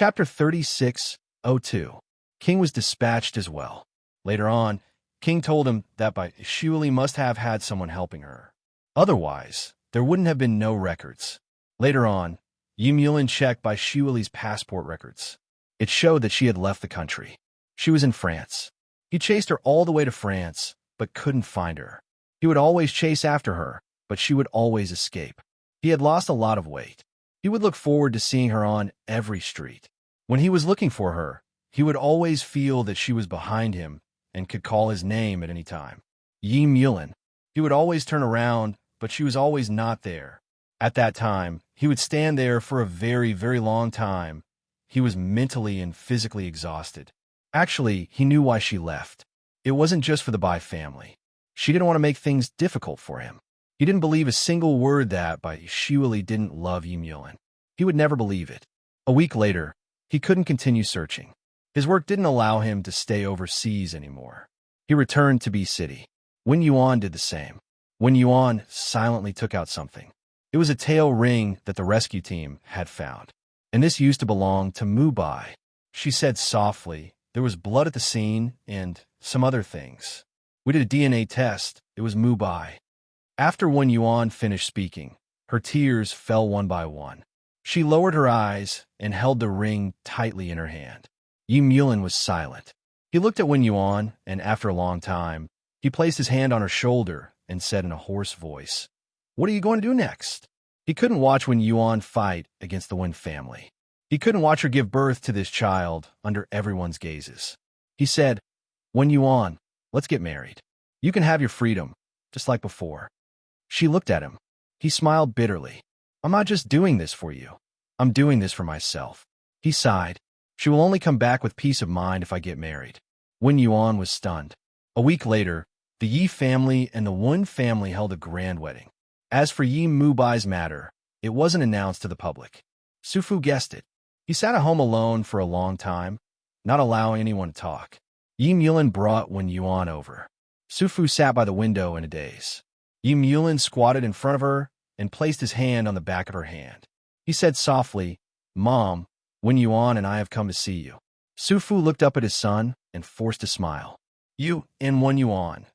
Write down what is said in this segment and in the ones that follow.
Chapter 36:02. King was dispatched as well. Later on, King told him that by Shuali must have had someone helping her. Otherwise, there wouldn't have been no records. Later on, Yulin checked by Shuali's passport records. It showed that she had left the country. She was in France. He chased her all the way to France, but couldn't find her. He would always chase after her, but she would always escape. He had lost a lot of weight. He would look forward to seeing her on every street. When he was looking for her, he would always feel that she was behind him and could call his name at any time. Yulin. He would always turn around, but she was always not there. At that time, he would stand there for a very, very long time. He was mentally and physically exhausted. Actually, he knew why she left. It wasn't just for the Bai family. She didn't want to make things difficult for him. He didn't believe a single word that Bai Shuali didn't love Yulin. He would never believe it. A week later, he couldn't continue searching. His work didn't allow him to stay overseas anymore. He returned to B City. Wen Yuan did the same. Wen Yuan silently took out something. It was a tail ring that the rescue team had found. And this used to belong to Mu Bai. She said softly, there was blood at the scene and some other things. We did a DNA test. It was Mu Bai. After Wen Yuan finished speaking, her tears fell one by one. She lowered her eyes and held the ring tightly in her hand. Yulin was silent. He looked at Wen Yuan, and after a long time, he placed his hand on her shoulder and said in a hoarse voice, "What are you going to do next?" He couldn't watch Wen Yuan fight against the Wen family. He couldn't watch her give birth to this child under everyone's gazes. He said, "Wen Yuan, let's get married. You can have your freedom, just like before." She looked at him. He smiled bitterly. "I'm not just doing this for you. I'm doing this for myself." He sighed. "She will only come back with peace of mind if I get married." Wen Yuan was stunned. A week later, the Yi family and the Wen family held a grand wedding. As for Yi Mu Bai's matter, it wasn't announced to the public. Sufu guessed it. He sat at home alone for a long time, not allowing anyone to talk. Yulin brought Wen Yuan over. Sufu sat by the window in a daze. Yulin squatted in front of her and placed his hand on the back of her hand. He said softly, "Mom, Wen Yuan and I have come to see you." Sufu looked up at his son and forced a smile. "You and Wen Yuan."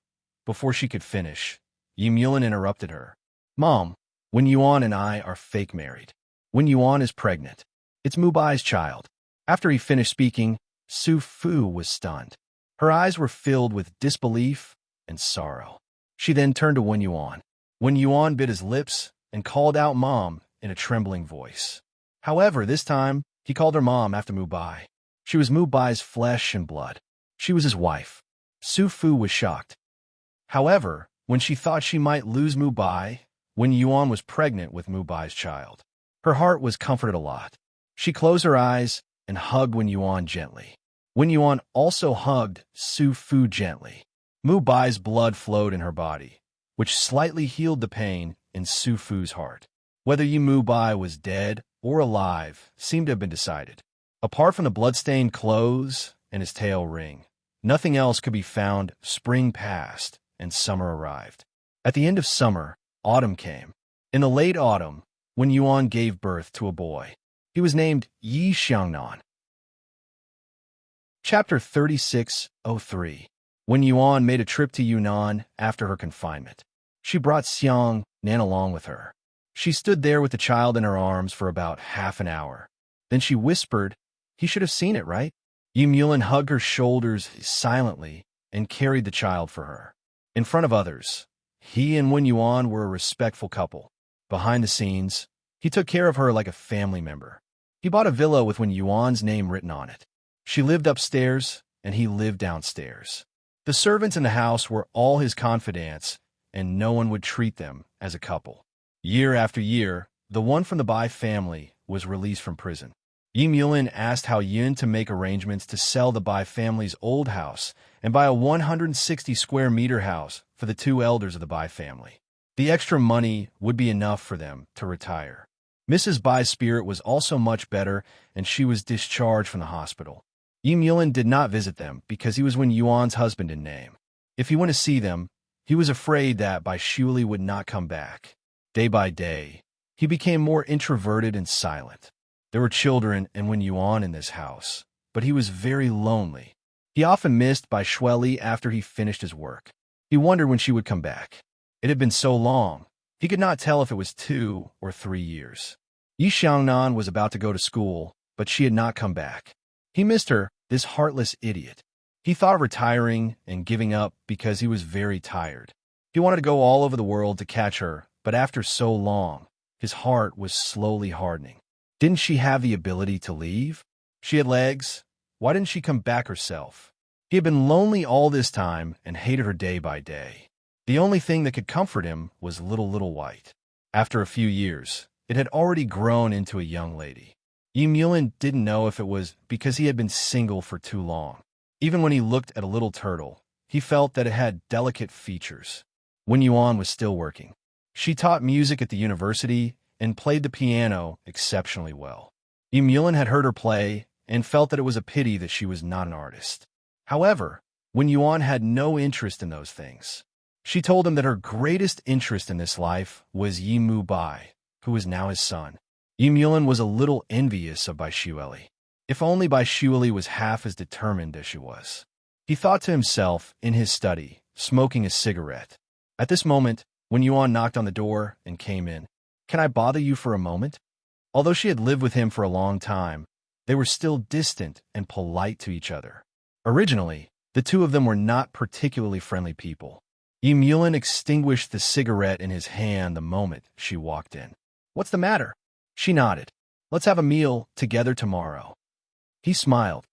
Before she could finish, Yulin interrupted her. "Mom, Wen Yuan and I are fake married. Wen Yuan is pregnant. It's Mu Bai's child." After he finished speaking, Sufu was stunned. Her eyes were filled with disbelief and sorrow. She then turned to Wen Yuan. Wen Yuan bit his lips and called out "Mom" in a trembling voice. However, this time, he called her mom after Mu Bai. She was Mu Bai's flesh and blood. She was his wife. Sufu was shocked. However, when she thought she might lose Mu Bai, Wen Yuan was pregnant with Mu Bai's child. Her heart was comforted a lot. She closed her eyes and hugged Wen Yuan gently. Wen Yuan also hugged Sufu gently. Mu Bai's blood flowed in her body, which slightly healed the pain in Sufu's heart. Whether Yi Mu Bai was dead or alive seemed to have been decided. Apart from the blood-stained clothes and his tail ring, nothing else could be found. Spring passed, and summer arrived. At the end of summer, autumn came. In the late autumn, Wen Yuan gave birth to a boy. He was named Yi Xiangnan. Chapter 36:03. Wen Yuan made a trip to Yunnan after her confinement. She brought Xiangnan along with her. She stood there with the child in her arms for about half an hour. Then she whispered, "He should have seen it, right?" Yulin hugged her shoulders silently and carried the child for her. In front of others, he and Wen Yuan were a respectful couple. Behind the scenes, he took care of her like a family member. He bought a villa with Wen Yuan's name written on it. She lived upstairs, and he lived downstairs. The servants in the house were all his confidants, and no one would treat them as a couple. Year after year, the one from the Bai family was released from prison. Yulin asked Hao Yun to make arrangements to sell the Bai family's old house and buy a 160-square-meter house for the two elders of the Bai family. The extra money would be enough for them to retire. Mrs. Bai's spirit was also much better, and she was discharged from the hospital. Yulin did not visit them because he was Wen Yuan's husband in name. If he went to see them, he was afraid that Bai Shuali would not come back. Day by day, he became more introverted and silent. There were children and Wen Yuan in this house, but he was very lonely. He often missed Bai Shueli after he finished his work. He wondered when she would come back. It had been so long, he could not tell if it was 2 or 3 years. Yi Xiangnan was about to go to school, but she had not come back. He missed her, this heartless idiot. He thought of retiring and giving up because he was very tired. He wanted to go all over the world to catch her, but after so long, his heart was slowly hardening. Didn't she have the ability to leave? She had legs. Why didn't she come back herself? He had been lonely all this time and hated her day by day. The only thing that could comfort him was little White. After a few years, it had already grown into a young lady. Yi Mulin didn't know if it was because he had been single for too long. Even when he looked at a little turtle, he felt that it had delicate features. Wen Yuan was still working. She taught music at the university and played the piano exceptionally well. Yi Mulin had heard her play and felt that it was a pity that she was not an artist. However, Wen Yuan had no interest in those things. She told him that her greatest interest in this life was Yi Mu Bai, who was now his son. Yi Mulin was a little envious of Bai Shueli. If only Bai Shueli was half as determined as she was. He thought to himself in his study, smoking a cigarette. At this moment, Wen Yuan knocked on the door and came in. "Can I bother you for a moment?" Although she had lived with him for a long time, they were still distant and polite to each other. Originally, the two of them were not particularly friendly people. Yi Mulin extinguished the cigarette in his hand the moment she walked in. "What's the matter?" She nodded. "Let's have a meal together tomorrow." He smiled.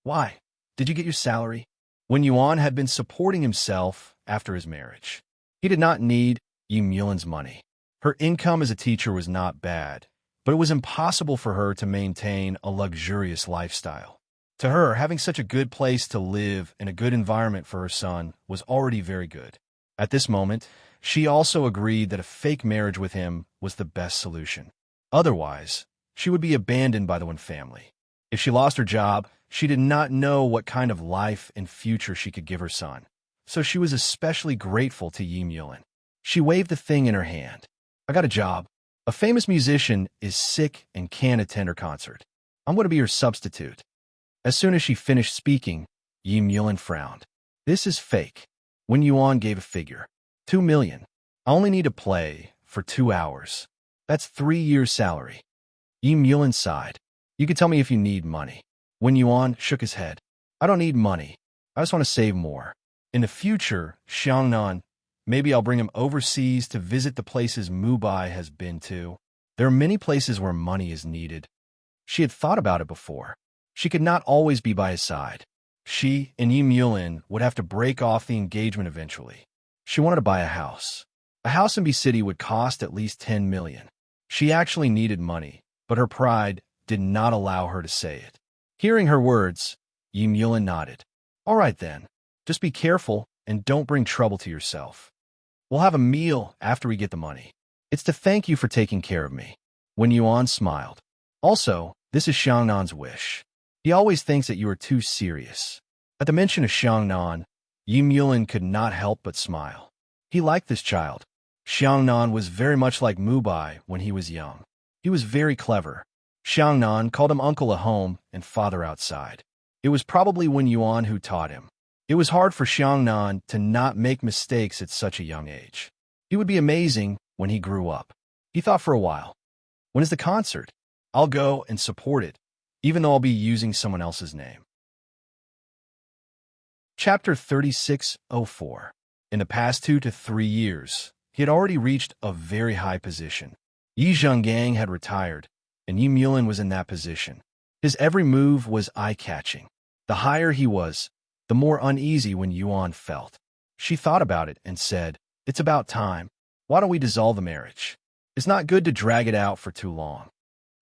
"Why? Did you get your salary?" Wen Yuan had been supporting himself after his marriage. He did not need Yi Mulin's money. Her income as a teacher was not bad, but it was impossible for her to maintain a luxurious lifestyle. To her, having such a good place to live and a good environment for her son was already very good. At this moment, she also agreed that a fake marriage with him was the best solution. Otherwise, she would be abandoned by the Wen family. If she lost her job, she did not know what kind of life and future she could give her son. So she was especially grateful to Yi Mulin. She waved the thing in her hand. "I got a job. A famous musician is sick and can't attend her concert. I'm going to be her substitute." As soon as she finished speaking, Yi Mulin frowned. "This is fake." Wen Yuan gave a figure. 2 million. "I only need to play for 2 hours. That's 3 years' salary." Yi Mulin sighed. "You can tell me if you need money." Wen Yuan shook his head. "I don't need money. I just want to save more. In the future, Xiangnan, maybe I'll bring him overseas to visit the places Mu Bai has been to. There are many places where money is needed." She had thought about it before. She could not always be by his side. She and Yi Mulin would have to break off the engagement eventually. She wanted to buy a house. A house in B City would cost at least 10 million. She actually needed money, but her pride did not allow her to say it. Hearing her words, Yi Mulin nodded. "All right then. Just be careful and don't bring trouble to yourself. We'll have a meal after we get the money. It's to thank you for taking care of me." Wen Yuan smiled. "Also, this is Xiangnan's wish. He always thinks that you are too serious." At the mention of Xiangnan, Yi Mulin could not help but smile. He liked this child. Xiangnan was very much like Mu Bai when he was young. He was very clever. Xiangnan called him uncle at home and father outside. It was probably Wen Yuan who taught him. It was hard for Xiangnan to not make mistakes at such a young age. He would be amazing when he grew up. He thought for a while. "When is the concert? I'll go and support it, even though I'll be using someone else's name." Chapter 3604. In the past 2 to 3 years, he had already reached a very high position. Yi Zhenggang had retired, and Yi Mulin was in that position. His every move was eye-catching. The higher he was, the more uneasy Wen Yuan felt. She thought about it and said, "It's about time. Why don't we dissolve the marriage? It's not good to drag it out for too long."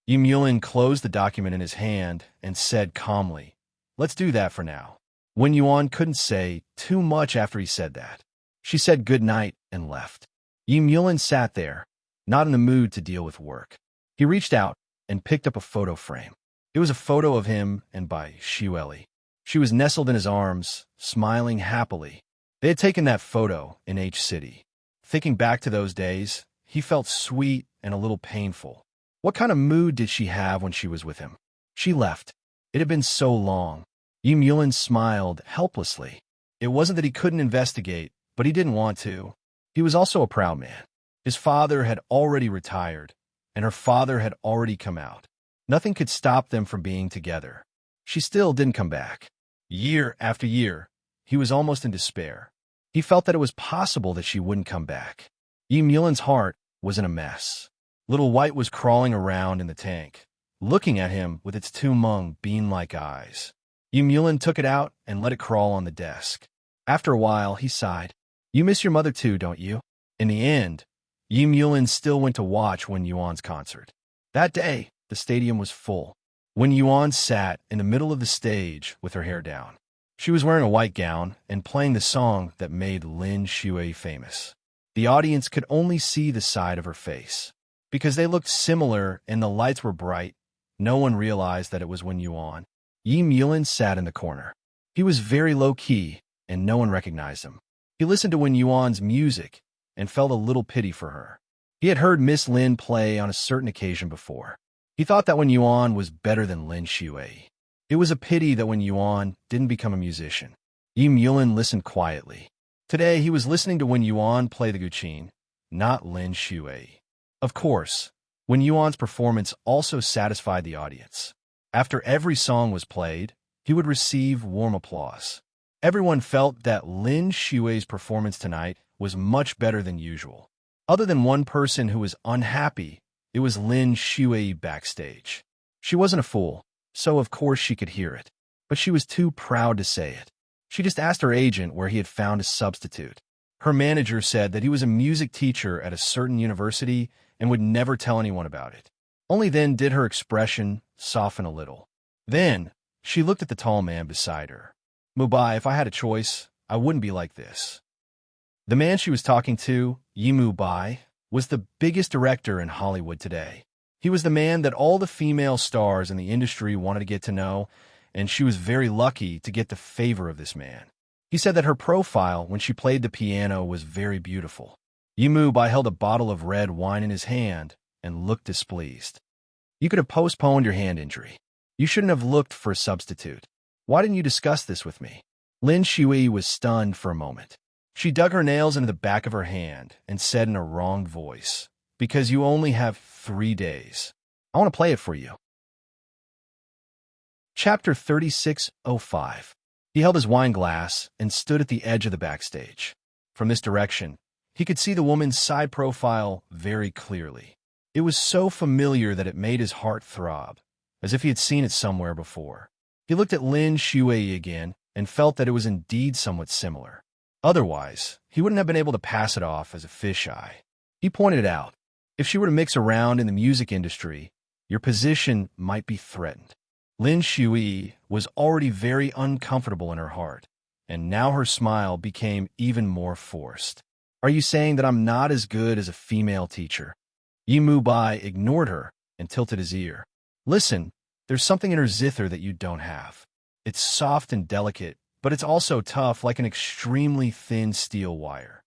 Yi Mulin closed the document in his hand and said calmly, "Let's do that for now." Wen Yuan couldn't say too much after he said that. She said good night and left. Yi Mulin sat there, not in the mood to deal with work. He reached out and picked up a photo frame. It was a photo of him and Bai Shueli. She was nestled in his arms, smiling happily. They had taken that photo in H City. Thinking back to those days, he felt sweet and a little painful. What kind of mood did she have when she was with him? She left. It had been so long. Yulin smiled helplessly. It wasn't that he couldn't investigate, but he didn't want to. He was also a proud man. His father had already retired, and her father had already come out. Nothing could stop them from being together. She still didn't come back. Year after year, he was almost in despair. He felt that it was possible that she wouldn't come back. Yulin's heart was in a mess. Little White was crawling around in the tank, looking at him with its two mung bean-like eyes. Yulin took it out and let it crawl on the desk. After a while, he sighed. You miss your mother too, don't you? In the end, Yulin still went to watch Wen Yuan's concert. That day, the stadium was full. Wen Yuan sat in the middle of the stage with her hair down. She was wearing a white gown and playing the song that made Lin Shui famous. The audience could only see the side of her face. Because they looked similar and the lights were bright, no one realized that it was Wen Yuan. Yulin sat in the corner. He was very low-key, and no one recognized him. He listened to Wen Yuan's music and felt a little pity for her. He had heard Miss Lin play on a certain occasion before. He thought that Wen Yuan was better than Lin Shui. It was a pity that Wen Yuan didn't become a musician. Yulin listened quietly. Today, he was listening to Wen Yuan play the guqin, not Lin Shui. Of course, Wen Yuan's performance also satisfied the audience. After every song was played, he would receive warm applause. Everyone felt that Lin Shui's performance tonight was much better than usual. Other than one person who was unhappy, it was Lin Shui backstage. She wasn't a fool, so of course she could hear it. But she was too proud to say it. She just asked her agent where he had found a substitute. Her manager said that he was a music teacher at a certain university and would never tell anyone about it. Only then did her expression soften a little. Then, she looked at the tall man beside her. Mubai, if I had a choice, I wouldn't be like this. The man she was talking to, Mubai, was the biggest director in Hollywood today. He was the man that all the female stars in the industry wanted to get to know, and she was very lucky to get the favor of this man. He said that her profile when she played the piano was very beautiful. Mubai held a bottle of red wine in his hand and looked displeased. You could have postponed your hand injury. You shouldn't have looked for a substitute. Why didn't you discuss this with me? Lin Shui was stunned for a moment. She dug her nails into the back of her hand and said in a wrong voice, because you only have 3 days. I want to play it for you. Chapter 36:05. He held his wine glass and stood at the edge of the backstage. From this direction, he could see the woman's side profile very clearly. It was so familiar that it made his heart throb, as if he had seen it somewhere before. He looked at Lin Shui again and felt that it was indeed somewhat similar. Otherwise, he wouldn't have been able to pass it off as a fisheye. He pointed it out. If she were to mix around in the music industry, your position might be threatened. Lin Shui was already very uncomfortable in her heart, and now her smile became even more forced. Are you saying that I'm not as good as a female teacher? Mubai ignored her and tilted his ear. Listen, there's something in her zither that you don't have. It's soft and delicate, but it's also tough like an extremely thin steel wire.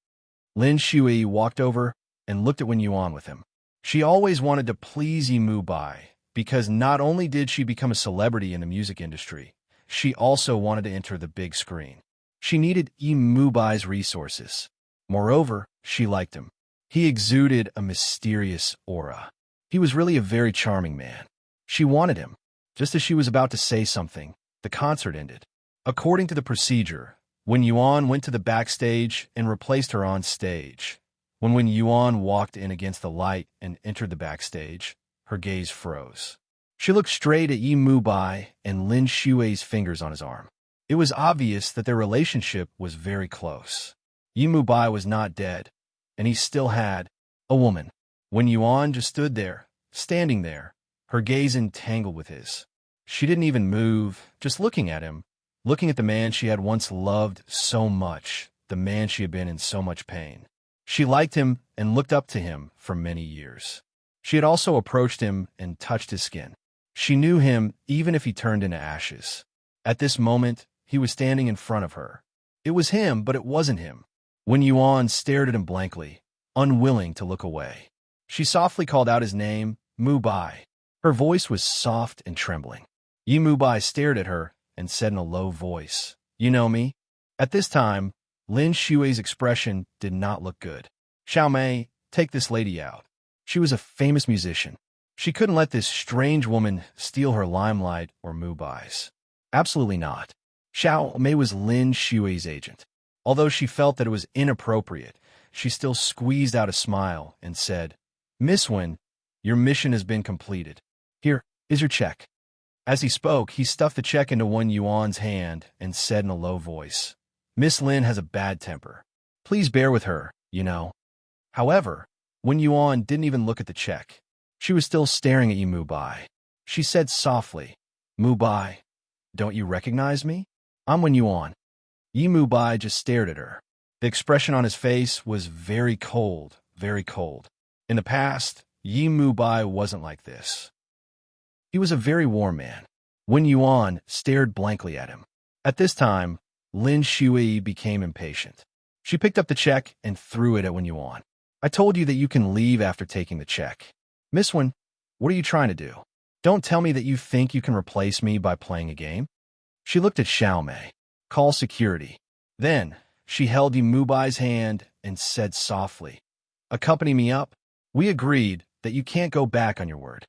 Lin Shui walked over and looked at Wen Yuan with him. She always wanted to please Mubai, because not only did she become a celebrity in the music industry, she also wanted to enter the big screen. She needed Mubai's resources. Moreover, she liked him. He exuded a mysterious aura. He was really a very charming man. She wanted him. Just as she was about to say something, the concert ended. According to the procedure, Wen Yuan went to the backstage and replaced her on stage. When Wen Yuan walked in against the light and entered the backstage, her gaze froze. She looked straight at Mubai and Lin Shui's fingers on his arm. It was obvious that their relationship was very close. Mubai was not dead, and he still had a woman. Wen Yuan just stood there, standing there, her gaze entangled with his. She didn't even move, just looking at him, looking at the man she had once loved so much, the man she had been in so much pain. She liked him and looked up to him for many years. She had also approached him and touched his skin. She knew him even if he turned into ashes. At this moment, he was standing in front of her. It was him, but it wasn't him. Wen Yuan stared at him blankly, unwilling to look away. She softly called out his name, Mu Bai. Her voice was soft and trembling. Yi Mu Bai stared at her and said in a low voice, "You know me?" At this time, Lin Shui's expression did not look good. "Xiao Mei, take this lady out." She was a famous musician. She couldn't let this strange woman steal her limelight or Mu Bai's. Absolutely not. Xiao Mei was Lin Shui's agent. Although she felt that it was inappropriate, she still squeezed out a smile and said, "Miss Wen, your mission has been completed. Here is your check." As he spoke, he stuffed the check into Wen Yuan's hand and said in a low voice, "Miss Lin has a bad temper. Please bear with her, you know." However, Wen Yuan didn't even look at the check. She was still staring at Yi Mu Bai. She said softly, "Mu Bai, don't you recognize me? I'm Wen Yuan." Yi Mu Bai just stared at her. The expression on his face was very cold, very cold. In the past, Yi Mu Bai wasn't like this. He was a very warm man. Wen Yuan stared blankly at him. At this time, Lin Shui became impatient. She picked up the check and threw it at Wen Yuan. "I told you that you can leave after taking the check. Miss Wen, what are you trying to do? Don't tell me that you think you can replace me by playing a game." She looked at Xiao Mei. "Call security." Then, she held Yi Mu Bai's hand and said softly, "Accompany me up. We agreed that you can't go back on your word."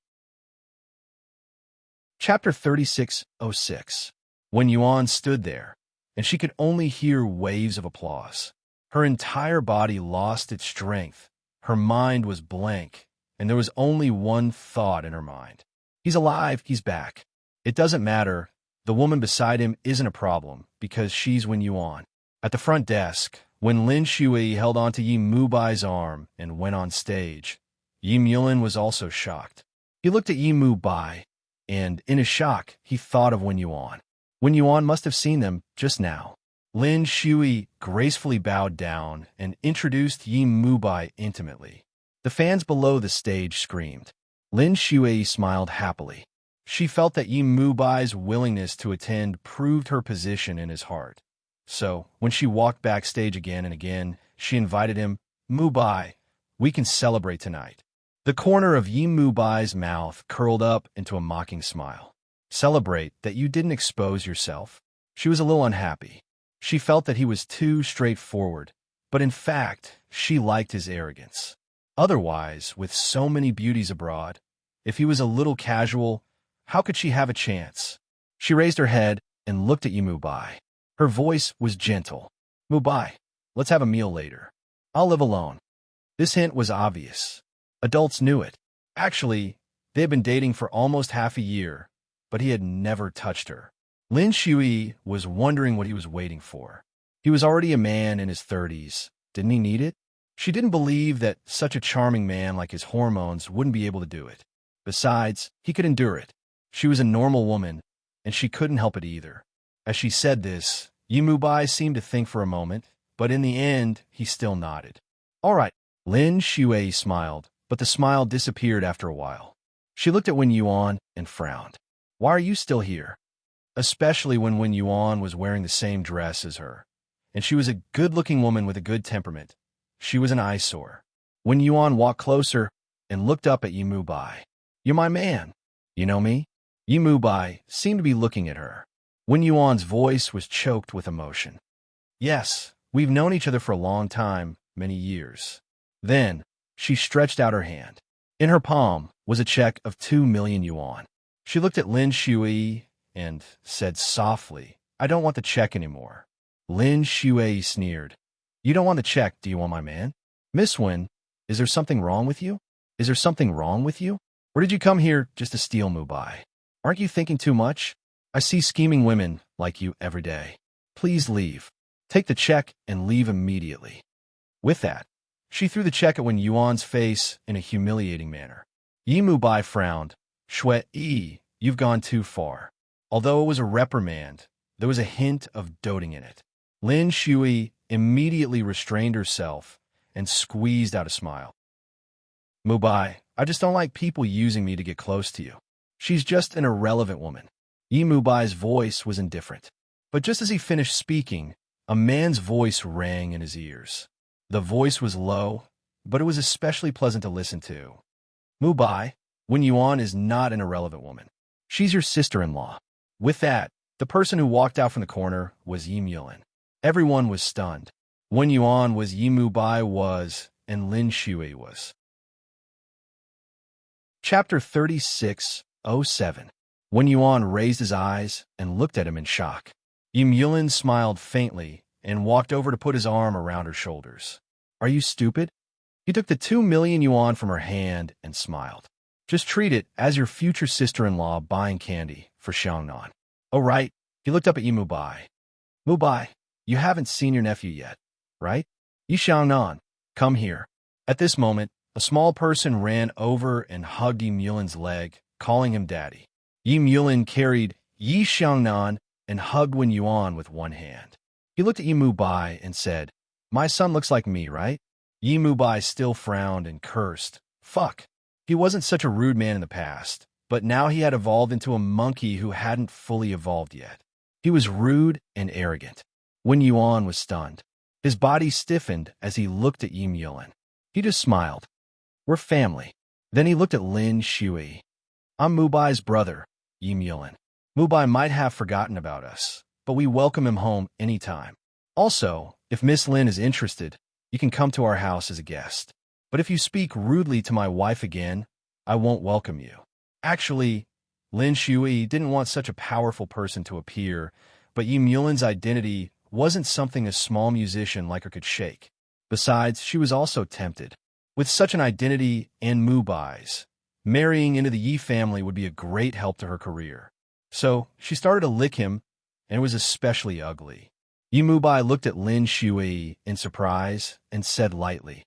Chapter 36:06. Wen Yuan stood there, and she could only hear waves of applause. Her entire body lost its strength. Her mind was blank, and there was only one thought in her mind. He's alive, he's back. It doesn't matter. The woman beside him isn't a problem, because she's Wen Yuan. At the front desk, when Lin Shui held onto Yi Mu Bai's arm and went on stage, Yi Mulin was also shocked. He looked at Yi Mu Bai, and in his shock, he thought of Wen Yuan. Wen Yuan must have seen them just now. Lin Shui gracefully bowed down and introduced Yi Mu Bai intimately. The fans below the stage screamed. Lin Shui smiled happily. She felt that Yi Mu Bai's willingness to attend proved her position in his heart. So, when she walked backstage again and again, she invited him, "Mu Bai, we can celebrate tonight." The corner of Yi Mu Bai's mouth curled up into a mocking smile. "Celebrate that you didn't expose yourself?" She was a little unhappy. She felt that he was too straightforward, but in fact, she liked his arrogance. Otherwise, with so many beauties abroad, if he was a little casual, how could she have a chance? She raised her head and looked at Yi Mu Bai. Her voice was gentle. "Mu Bai, let's have a meal later. I'll live alone." This hint was obvious. Adults knew it. Actually, they had been dating for almost half a year, but he had never touched her. Lin Shui was wondering what he was waiting for. He was already a man in his 30s. Didn't he need it? She didn't believe that such a charming man like his hormones wouldn't be able to do it. Besides, he could endure it. She was a normal woman, and she couldn't help it either. As she said this, Yi Mu Bai seemed to think for a moment, but in the end, he still nodded. "All right." Lin Shui smiled, but the smile disappeared after a while. She looked at Wen Yuan and frowned. "Why are you still here?" Especially when Wen Yuan was wearing the same dress as her. And she was a good-looking woman with a good temperament. She was an eyesore. Wen Yuan walked closer and looked up at Yi Mu Bai. "You're my man. You know me?" Yi Mu Bai seemed to be looking at her. Wen Yuan's voice was choked with emotion. "Yes, we've known each other for a long time, many years." Then, she stretched out her hand. In her palm was a check of 2 million yuan. She looked at Lin Shui and said softly, "I don't want the check anymore." Lin Shui sneered. "You don't want the check, do you want my man?" "Miss Wen, is there something wrong with you? Is there something wrong with you? Or did you come here just to steal Mu Bai? Aren't you thinking too much? I see scheming women like you every day. Please leave. Take the check and leave immediately." With that, she threw the check at Wen Yuan's face in a humiliating manner. Yi Mu Bai frowned. "Shui, you've gone too far." Although it was a reprimand, there was a hint of doting in it. Lin Shui immediately restrained herself and squeezed out a smile. "Mu Bai, I just don't like people using me to get close to you. She's just an irrelevant woman." Yi Mu Bai's voice was indifferent. But just as he finished speaking, a man's voice rang in his ears. The voice was low, but it was especially pleasant to listen to. "Mu Bai, Wen Yuan is not an irrelevant woman. She's your sister-in-law. With that, the person who walked out from the corner was Yi Mulin. Everyone was stunned. Wen Yuan was, Yi Mu Bai was, and Lin Shui was. Chapter 36:07. Wen Yuan raised his eyes and looked at him in shock. Yi Mulin smiled faintly and walked over to put his arm around her shoulders. Are you stupid? He took the 2 million yuan from her hand and smiled. Just treat it as your future sister-in-law buying candy for Xiangnan. Oh, right. He looked up at Yi Mu Bai. Mu Bai, you haven't seen your nephew yet, right? Yi Xiangnan, come here. At this moment, a small person ran over and hugged Yi Mulin's leg, calling him daddy. Yi Mulin carried Yi Xiangnan and hugged Wen Yuan with one hand. He looked at Yi Mu Bai and said, my son looks like me, right? Yi Mu Bai still frowned and cursed. Fuck. He wasn't such a rude man in the past, but now he had evolved into a monkey who hadn't fully evolved yet. He was rude and arrogant. Wen Yuan was stunned. His body stiffened as he looked at Yi Mulin. He just smiled. We're family. Then he looked at Lin Shui. I'm Mu Bai's brother, Yi Mulin. Mu Bai might have forgotten about us, but we welcome him home anytime. Also, if Miss Lin is interested, you can come to our house as a guest. But if you speak rudely to my wife again, I won't welcome you. Actually, Lin Shui didn't want such a powerful person to appear, but Yi Mulin's identity wasn't something a small musician like her could shake. Besides, she was also tempted. With such an identity and Mu Bai's, marrying into the Yi family would be a great help to her career. So, she started to lick him, and it was especially ugly. Yi Mu Bai looked at Lin Shui in surprise and said lightly,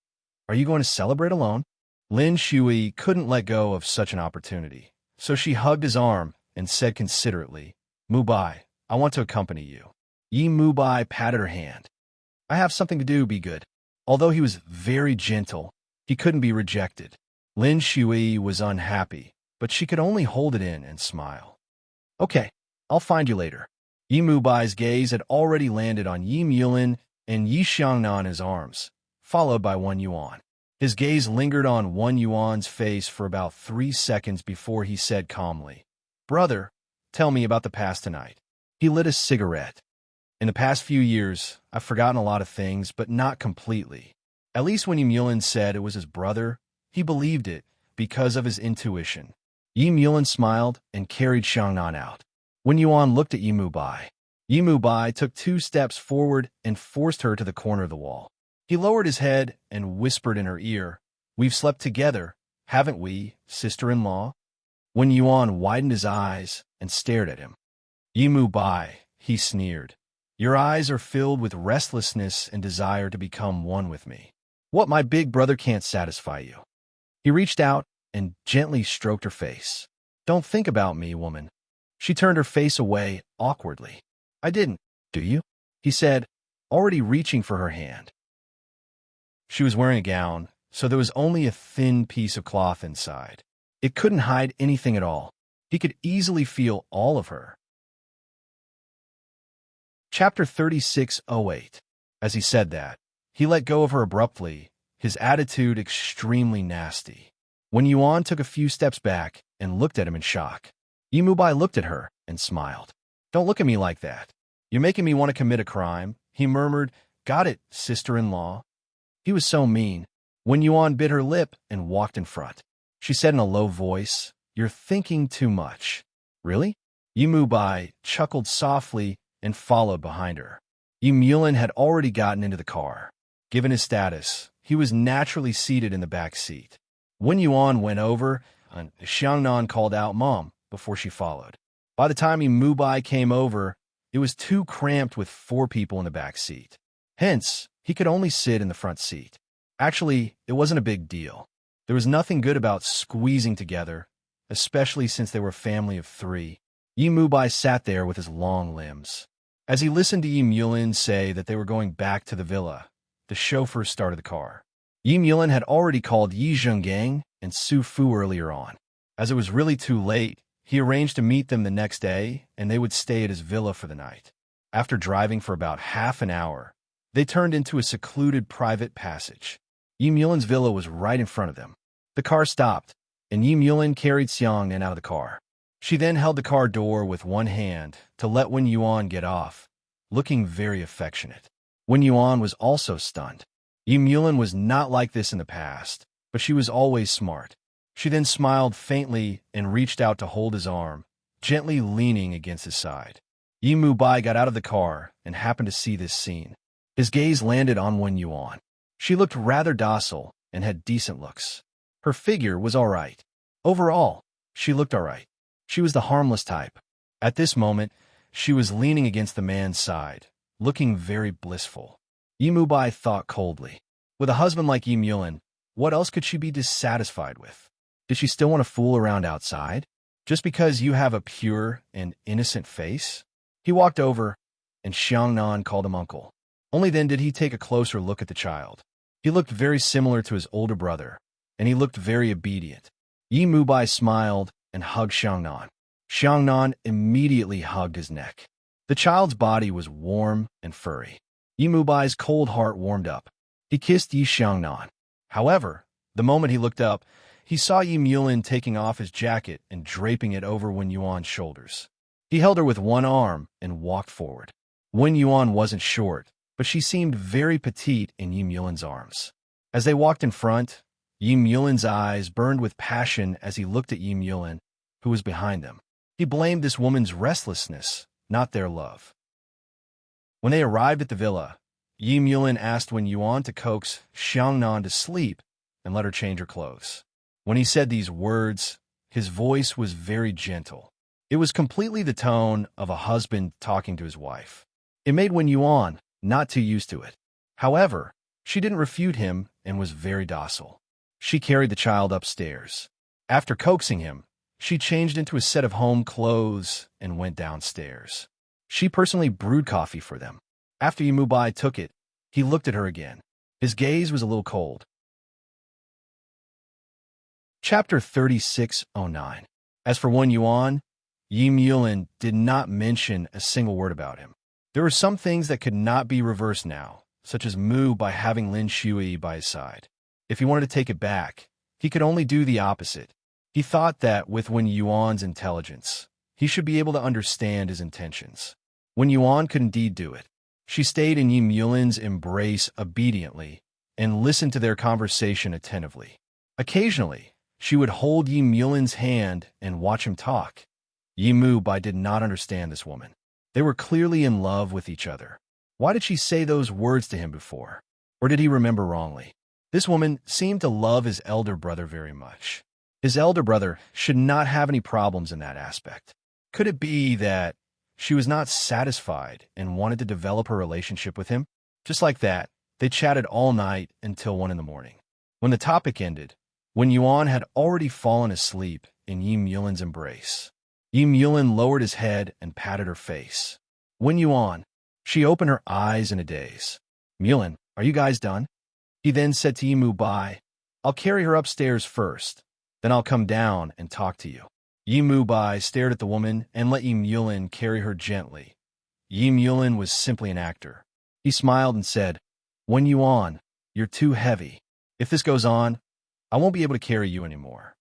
Are you going to celebrate alone? Lin Shui couldn't let go of such an opportunity, so she hugged his arm and said considerately, Mu Bai, I want to accompany you. Yi Mu Bai patted her hand. I have something to do, be good. Although he was very gentle, he couldn't be rejected. Lin Shui was unhappy, but she could only hold it in and smile. Okay, I'll find you later. Yi Mu Bai's gaze had already landed on Yi Mulin and Yi Xiangnan in his arms, followed by Wen Yuan. His gaze lingered on Wen Yuan's face for about 3 seconds before he said calmly, Brother, tell me about the past tonight. He lit a cigarette. In the past few years, I've forgotten a lot of things, but not completely. At least when Yi Mulin said it was his brother, he believed it because of his intuition. Yi Mulin smiled and carried Xiangnan out. Wen Yuan looked at Yi Mu Bai. Yi Mu Bai took 2 steps forward and forced her to the corner of the wall. He lowered his head and whispered in her ear, We've slept together, haven't we, sister-in-law? Wen Yuan widened his eyes and stared at him. Yi Mu Bai, he sneered. Your eyes are filled with restlessness and desire to become one with me. What my big brother can't satisfy you. He reached out and gently stroked her face. Don't think about me, woman. She turned her face away awkwardly. I didn't, do you? He said, already reaching for her hand. She was wearing a gown, so there was only a thin piece of cloth inside. It couldn't hide anything at all. He could easily feel all of her. Chapter 36:08. As he said that, he let go of her abruptly, his attitude extremely nasty. Wen Yuan took a few steps back and looked at him in shock. Yi Mu Bai looked at her and smiled. Don't look at me like that. You're making me want to commit a crime, he murmured. Got it, sister-in-law. He was so mean. Wen Yuan bit her lip and walked in front. She said in a low voice, You're thinking too much. Really? Yi Mu Bai chuckled softly and followed behind her. Yi Mulin had already gotten into the car. Given his status, he was naturally seated in the back seat. Wen Yuan went over, and Xiangnan called out Mom before she followed. By the time Yi Mu Bai came over, it was too cramped with 4 people in the back seat. Hence, he could only sit in the front seat. Actually, it wasn't a big deal. There was nothing good about squeezing together, especially since they were a family of 3. Yi Mu Bai sat there with his long limbs. As he listened to Yi Mulin say that they were going back to the villa, the chauffeur started the car. Yi Mulin had already called Yi Zhenggang and Su Fu earlier on. As it was really too late, he arranged to meet them the next day, and they would stay at his villa for the night. After driving for about half an hour, they turned into a secluded private passage. Yi Mulin's villa was right in front of them. The car stopped, and Yi Mulin carried Xiangnan out of the car. She then held the car door with one hand to let Wen Yuan get off, looking very affectionate. Wen Yuan was also stunned. Yi Mulin was not like this in the past, but she was always smart. She then smiled faintly and reached out to hold his arm, gently leaning against his side. Yi Mubai got out of the car and happened to see this scene. His gaze landed on Wen Yuan. She looked rather docile and had decent looks. Her figure was all right. Overall, she looked all right. She was the harmless type. At this moment, she was leaning against the man's side, looking very blissful. Yi Mubai thought coldly. With a husband like Yi Mulin, what else could she be dissatisfied with? Did she still want to fool around outside? Just because you have a pure and innocent face? He walked over, and Xiangnan called him uncle. Only then did he take a closer look at the child. He looked very similar to his older brother, and he looked very obedient. Yi Mubai smiled and hugged Xiangnan. Xiangnan immediately hugged his neck. The child's body was warm and furry. Yi Mubai's cold heart warmed up. He kissed Yi Xiangnan. However, the moment he looked up, he saw Yi Mulin taking off his jacket and draping it over Wen Yuan's shoulders. He held her with one arm and walked forward. Wen Yuan wasn't short, but she seemed very petite in Yi Mulin's arms. As they walked in front, Yi Mulin's eyes burned with passion as he looked at Yi Mulin, who was behind them. He blamed this woman's restlessness, not their love. When they arrived at the villa, Yi Mulin asked Wen Yuan to coax Xiangnan to sleep and let her change her clothes. When he said these words, his voice was very gentle. It was completely the tone of a husband talking to his wife. It made Wen Yuan not too used to it. However, she didn't refute him and was very docile. She carried the child upstairs. After coaxing him, she changed into a set of home clothes and went downstairs. She personally brewed coffee for them. After Yi Mubai took it, he looked at her again. His gaze was a little cold. Chapter 3609. As for Wen Yuan, Yi Mulin did not mention a single word about him. There were some things that could not be reversed now, such as Mu by having Lin Shui by his side. If he wanted to take it back, he could only do the opposite. He thought that with Wen Yuan's intelligence, he should be able to understand his intentions. Wen Yuan could indeed do it. She stayed in Yi Mulin's embrace obediently and listened to their conversation attentively. Occasionally, she would hold Yi Mulin's hand and watch him talk. Yi Mubai did not understand this woman. They were clearly in love with each other. Why did she say those words to him before? Or did he remember wrongly? This woman seemed to love his elder brother very much. His elder brother should not have any problems in that aspect. Could it be that she was not satisfied and wanted to develop her relationship with him? Just like that, they chatted all night until 1 in the morning. When the topic ended, Wen Yuan had already fallen asleep in Yi Mulin's embrace. Yi Mulin lowered his head and patted her face. Wen Yuan. She opened her eyes in a daze. Mulin, are you guys done? He then said to Yi Mubai, I'll carry her upstairs first, then I'll come down and talk to you. Yi Mubai stared at the woman and let Yi Mulin carry her gently. Yi Mulin was simply an actor. He smiled and said, Wen Yuan, you're too heavy. If this goes on, I won't be able to carry you anymore.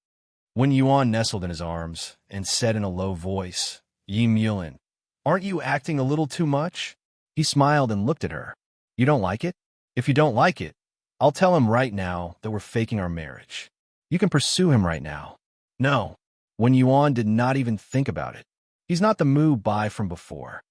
Wen Yuan nestled in his arms and said in a low voice, Yi Mulin, aren't you acting a little too much? He smiled and looked at her. You don't like it? If you don't like it, I'll tell him right now that we're faking our marriage. You can pursue him right now. No. Wen Yuan did not even think about it. He's not the Mu Bai from before.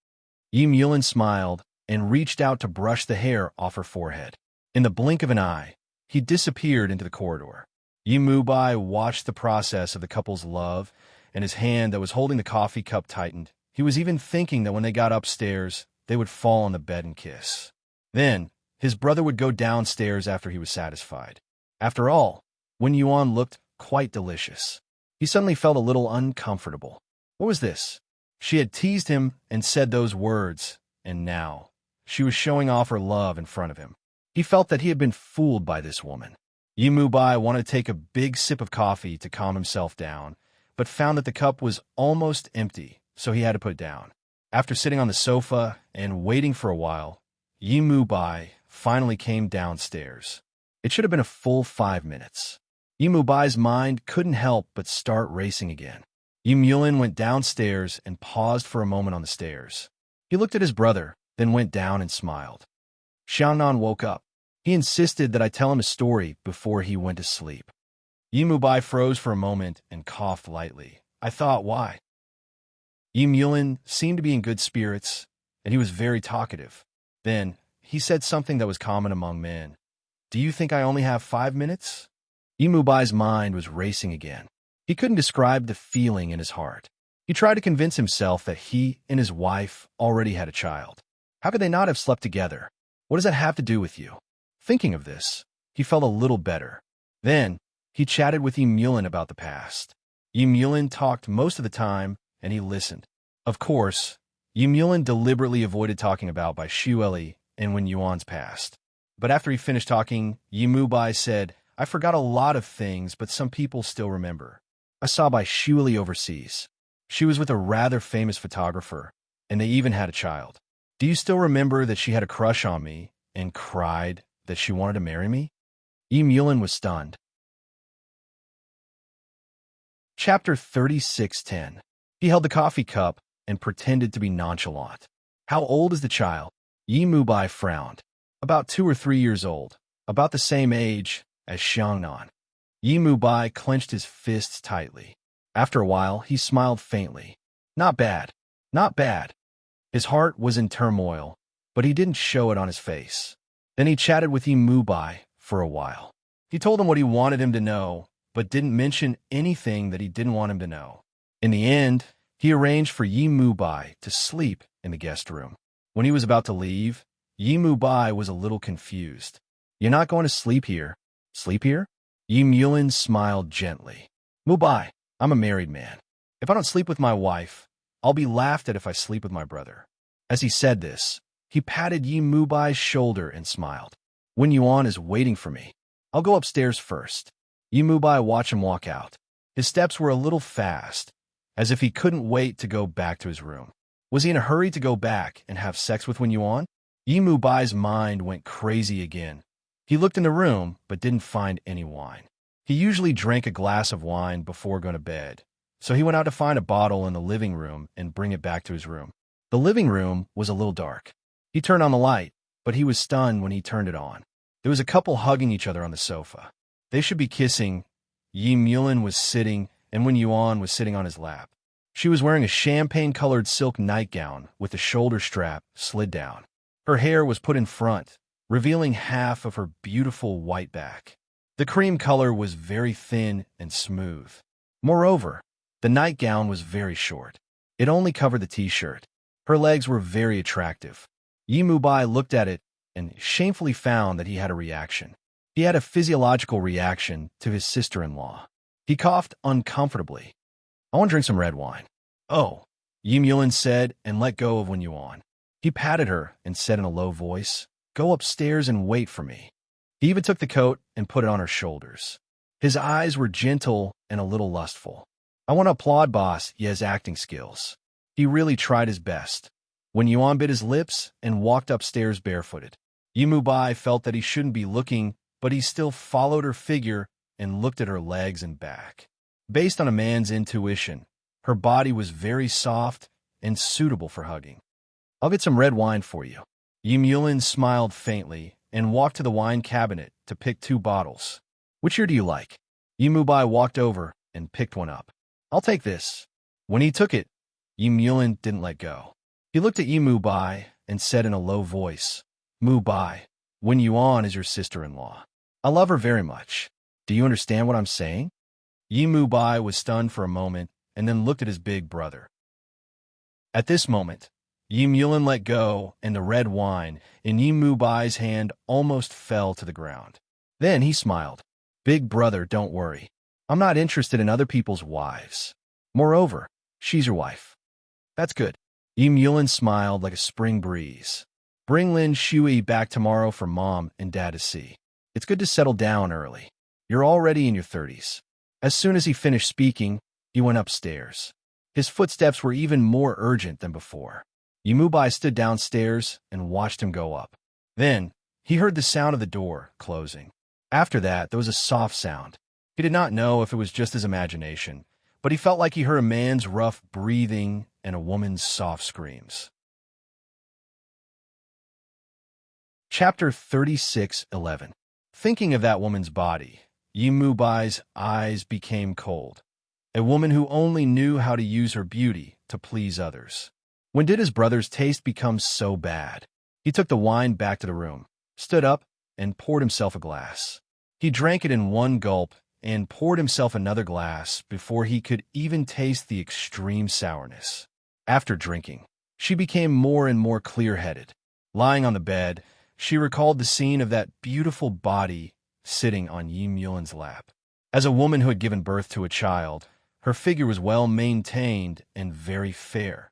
Yi Mulin smiled and reached out to brush the hair off her forehead. In the blink of an eye, he disappeared into the corridor. Yi Mubai watched the process of the couple's love, and his hand that was holding the coffee cup tightened. He was even thinking that when they got upstairs, they would fall on the bed and kiss. Then, his brother would go downstairs after he was satisfied. After all, Wen Yuan looked quite delicious. He suddenly felt a little uncomfortable. What was this? She had teased him and said those words, and now she was showing off her love in front of him. He felt that he had been fooled by this woman. Yi Mubai wanted to take a big sip of coffee to calm himself down, but found that the cup was almost empty, so he had to put it down. After sitting on the sofa and waiting for a while, Yi Mubai finally came downstairs. It should have been a full 5 minutes. Bai's mind couldn't help but start racing again. Yulin went downstairs and paused for a moment on the stairs. He looked at his brother, then went down and smiled. Xiangnan woke up. He insisted that I tell him a story before he went to sleep. Bai froze for a moment and coughed lightly. I thought, why? Yulin seemed to be in good spirits, and he was very talkative. Then, he said something that was common among men. Do you think I only have 5 minutes? Bai's mind was racing again. He couldn't describe the feeling in his heart. He tried to convince himself that he and his wife already had a child. How could they not have slept together? What does that have to do with you? Thinking of this, he felt a little better. Then, he chatted with Yulin about the past. Yulin talked most of the time, and he listened. Of course, Yulin deliberately avoided talking about Bai Xueli and Wen Yuan's past. But after he finished talking, Bai said, I forgot a lot of things, but some people still remember. I saw Bai Xueli overseas. She was with a rather famous photographer, and they even had a child. Do you still remember that she had a crush on me and cried that she wanted to marry me? Yulin was stunned. Chapter 36:10. He held the coffee cup and pretended to be nonchalant. How old is the child? Bai frowned. About 2 or 3 years old, about the same age as Xiangnan. Bai clenched his fists tightly. After a while, he smiled faintly. Not bad. Not bad. His heart was in turmoil, but he didn't show it on his face. Then he chatted with Bai for a while. He told him what he wanted him to know, but didn't mention anything that he didn't want him to know. In the end, he arranged for Bai to sleep in the guest room. When he was about to leave, Bai was a little confused. You're not going to sleep here? Sleep here? Yulin smiled gently. Bai, I'm a married man. If I don't sleep with my wife, I'll be laughed at if I sleep with my brother. As he said this, he patted Bai's shoulder and smiled. Wen Yuan is waiting for me. I'll go upstairs first. Bai watched him walk out. His steps were a little fast, as if he couldn't wait to go back to his room. Was he in a hurry to go back and have sex with Wen Yuan? Bai's mind went crazy again. He looked in the room, but didn't find any wine. He usually drank a glass of wine before going to bed, so he went out to find a bottle in the living room and bring it back to his room. The living room was a little dark. He turned on the light, but he was stunned when he turned it on. There was a couple hugging each other on the sofa. They should be kissing. Yulin was sitting, and Wen Yuan was sitting on his lap. She was wearing a champagne-colored silk nightgown with the shoulder strap slid down. Her hair was put in front, revealing half of her beautiful white back. The cream color was very thin and smooth. Moreover, the nightgown was very short. It only covered the t-shirt. Her legs were very attractive. Bai looked at it and shamefully found that he had a reaction. He had a physiological reaction to his sister-in-law. He coughed uncomfortably. I want to drink some red wine. Oh, Yulin said and let go of Wen Yuan. He patted her and said in a low voice, Go upstairs and wait for me. He even took the coat and put it on her shoulders. His eyes were gentle and a little lustful. I want to applaud Boss Ye's acting skills. He really tried his best. Wen Yuan bit his lips and walked upstairs barefooted. Bai felt that he shouldn't be looking, but he still followed her figure and looked at her legs and back. Based on a man's intuition, her body was very soft and suitable for hugging. I'll get some red wine for you. Yulin smiled faintly and walked to the wine cabinet to pick 2 bottles. Which year do you like? Bai walked over and picked one up. I'll take this. When he took it, Yulin didn't let go. He looked at Bai and said in a low voice, Bai, Wen Yuan is your sister-in-law. I love her very much. Do you understand what I'm saying? Bai was stunned for a moment and then looked at his big brother. At this moment, Yulin let go and the red wine in Bai's hand almost fell to the ground. Then he smiled. Big brother, don't worry. I'm not interested in other people's wives. Moreover, she's your wife. That's good. Yulin smiled like a spring breeze. Bring Lin Shui back tomorrow for Mom and Dad to see. It's good to settle down early. You're already in your 30s. As soon as he finished speaking, he went upstairs. His footsteps were even more urgent than before. Bai stood downstairs and watched him go up. Then, he heard the sound of the door closing. After that, there was a soft sound. He did not know if it was just his imagination, but he felt like he heard a man's rough breathing and a woman's soft screams. Chapter 36:11. Thinking of that woman's body, Yi Mubai's eyes became cold. A woman who only knew how to use her beauty to please others. When did his brother's taste become so bad? He took the wine back to the room, stood up, and poured himself a glass. He drank it in one gulp and poured himself another glass before he could even taste the extreme sourness. After drinking, she became more and more clear-headed. Lying on the bed, she recalled the scene of that beautiful body sitting on Yi Mulin's lap. As a woman who had given birth to a child, her figure was well maintained and very fair.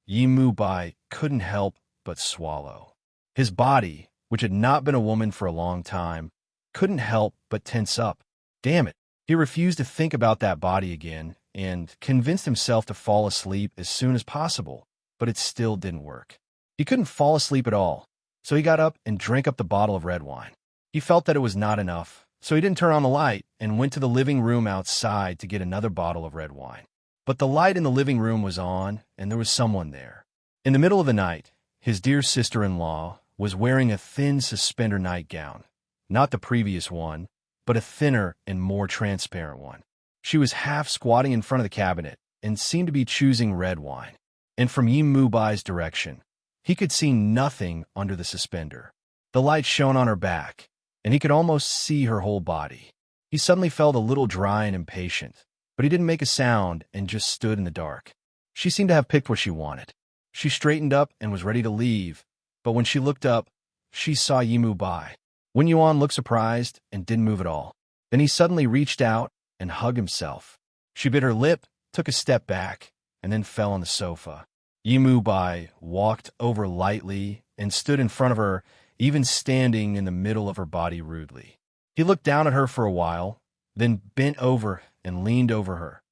Yi Mubai couldn't help but swallow. His body, which had not been a woman for a long time, couldn't help but tense up. Damn it. He refused to think about that body again and convinced himself to fall asleep as soon as possible, but it still didn't work. He couldn't fall asleep at all, so he got up and drank up the bottle of red wine. He felt that it was not enough, so he didn't turn on the light and went to the living room outside to get another bottle of red wine. But the light in the living room was on, and there was someone there. In the middle of the night, his dear sister-in-law was wearing a thin suspender nightgown, not the previous one, but a thinner and more transparent one. She was half squatting in front of the cabinet and seemed to be choosing red wine. And from Yi Mubai's direction, he could see nothing under the suspender. The light shone on her back, and he could almost see her whole body. He suddenly felt a little dry and impatient, but he didn't make a sound and just stood in the dark. She seemed to have picked what she wanted. She straightened up and was ready to leave, but when she looked up, she saw Yi Mubai. Wen Yuan looked surprised and didn't move at all. Then he suddenly reached out and hugged himself. She bit her lip, took a step back, and then fell on the sofa. Yi Mubai walked over lightly and stood in front of her, even standing in the middle of her body rudely. He looked down at her for a while, then bent over and leaned over her.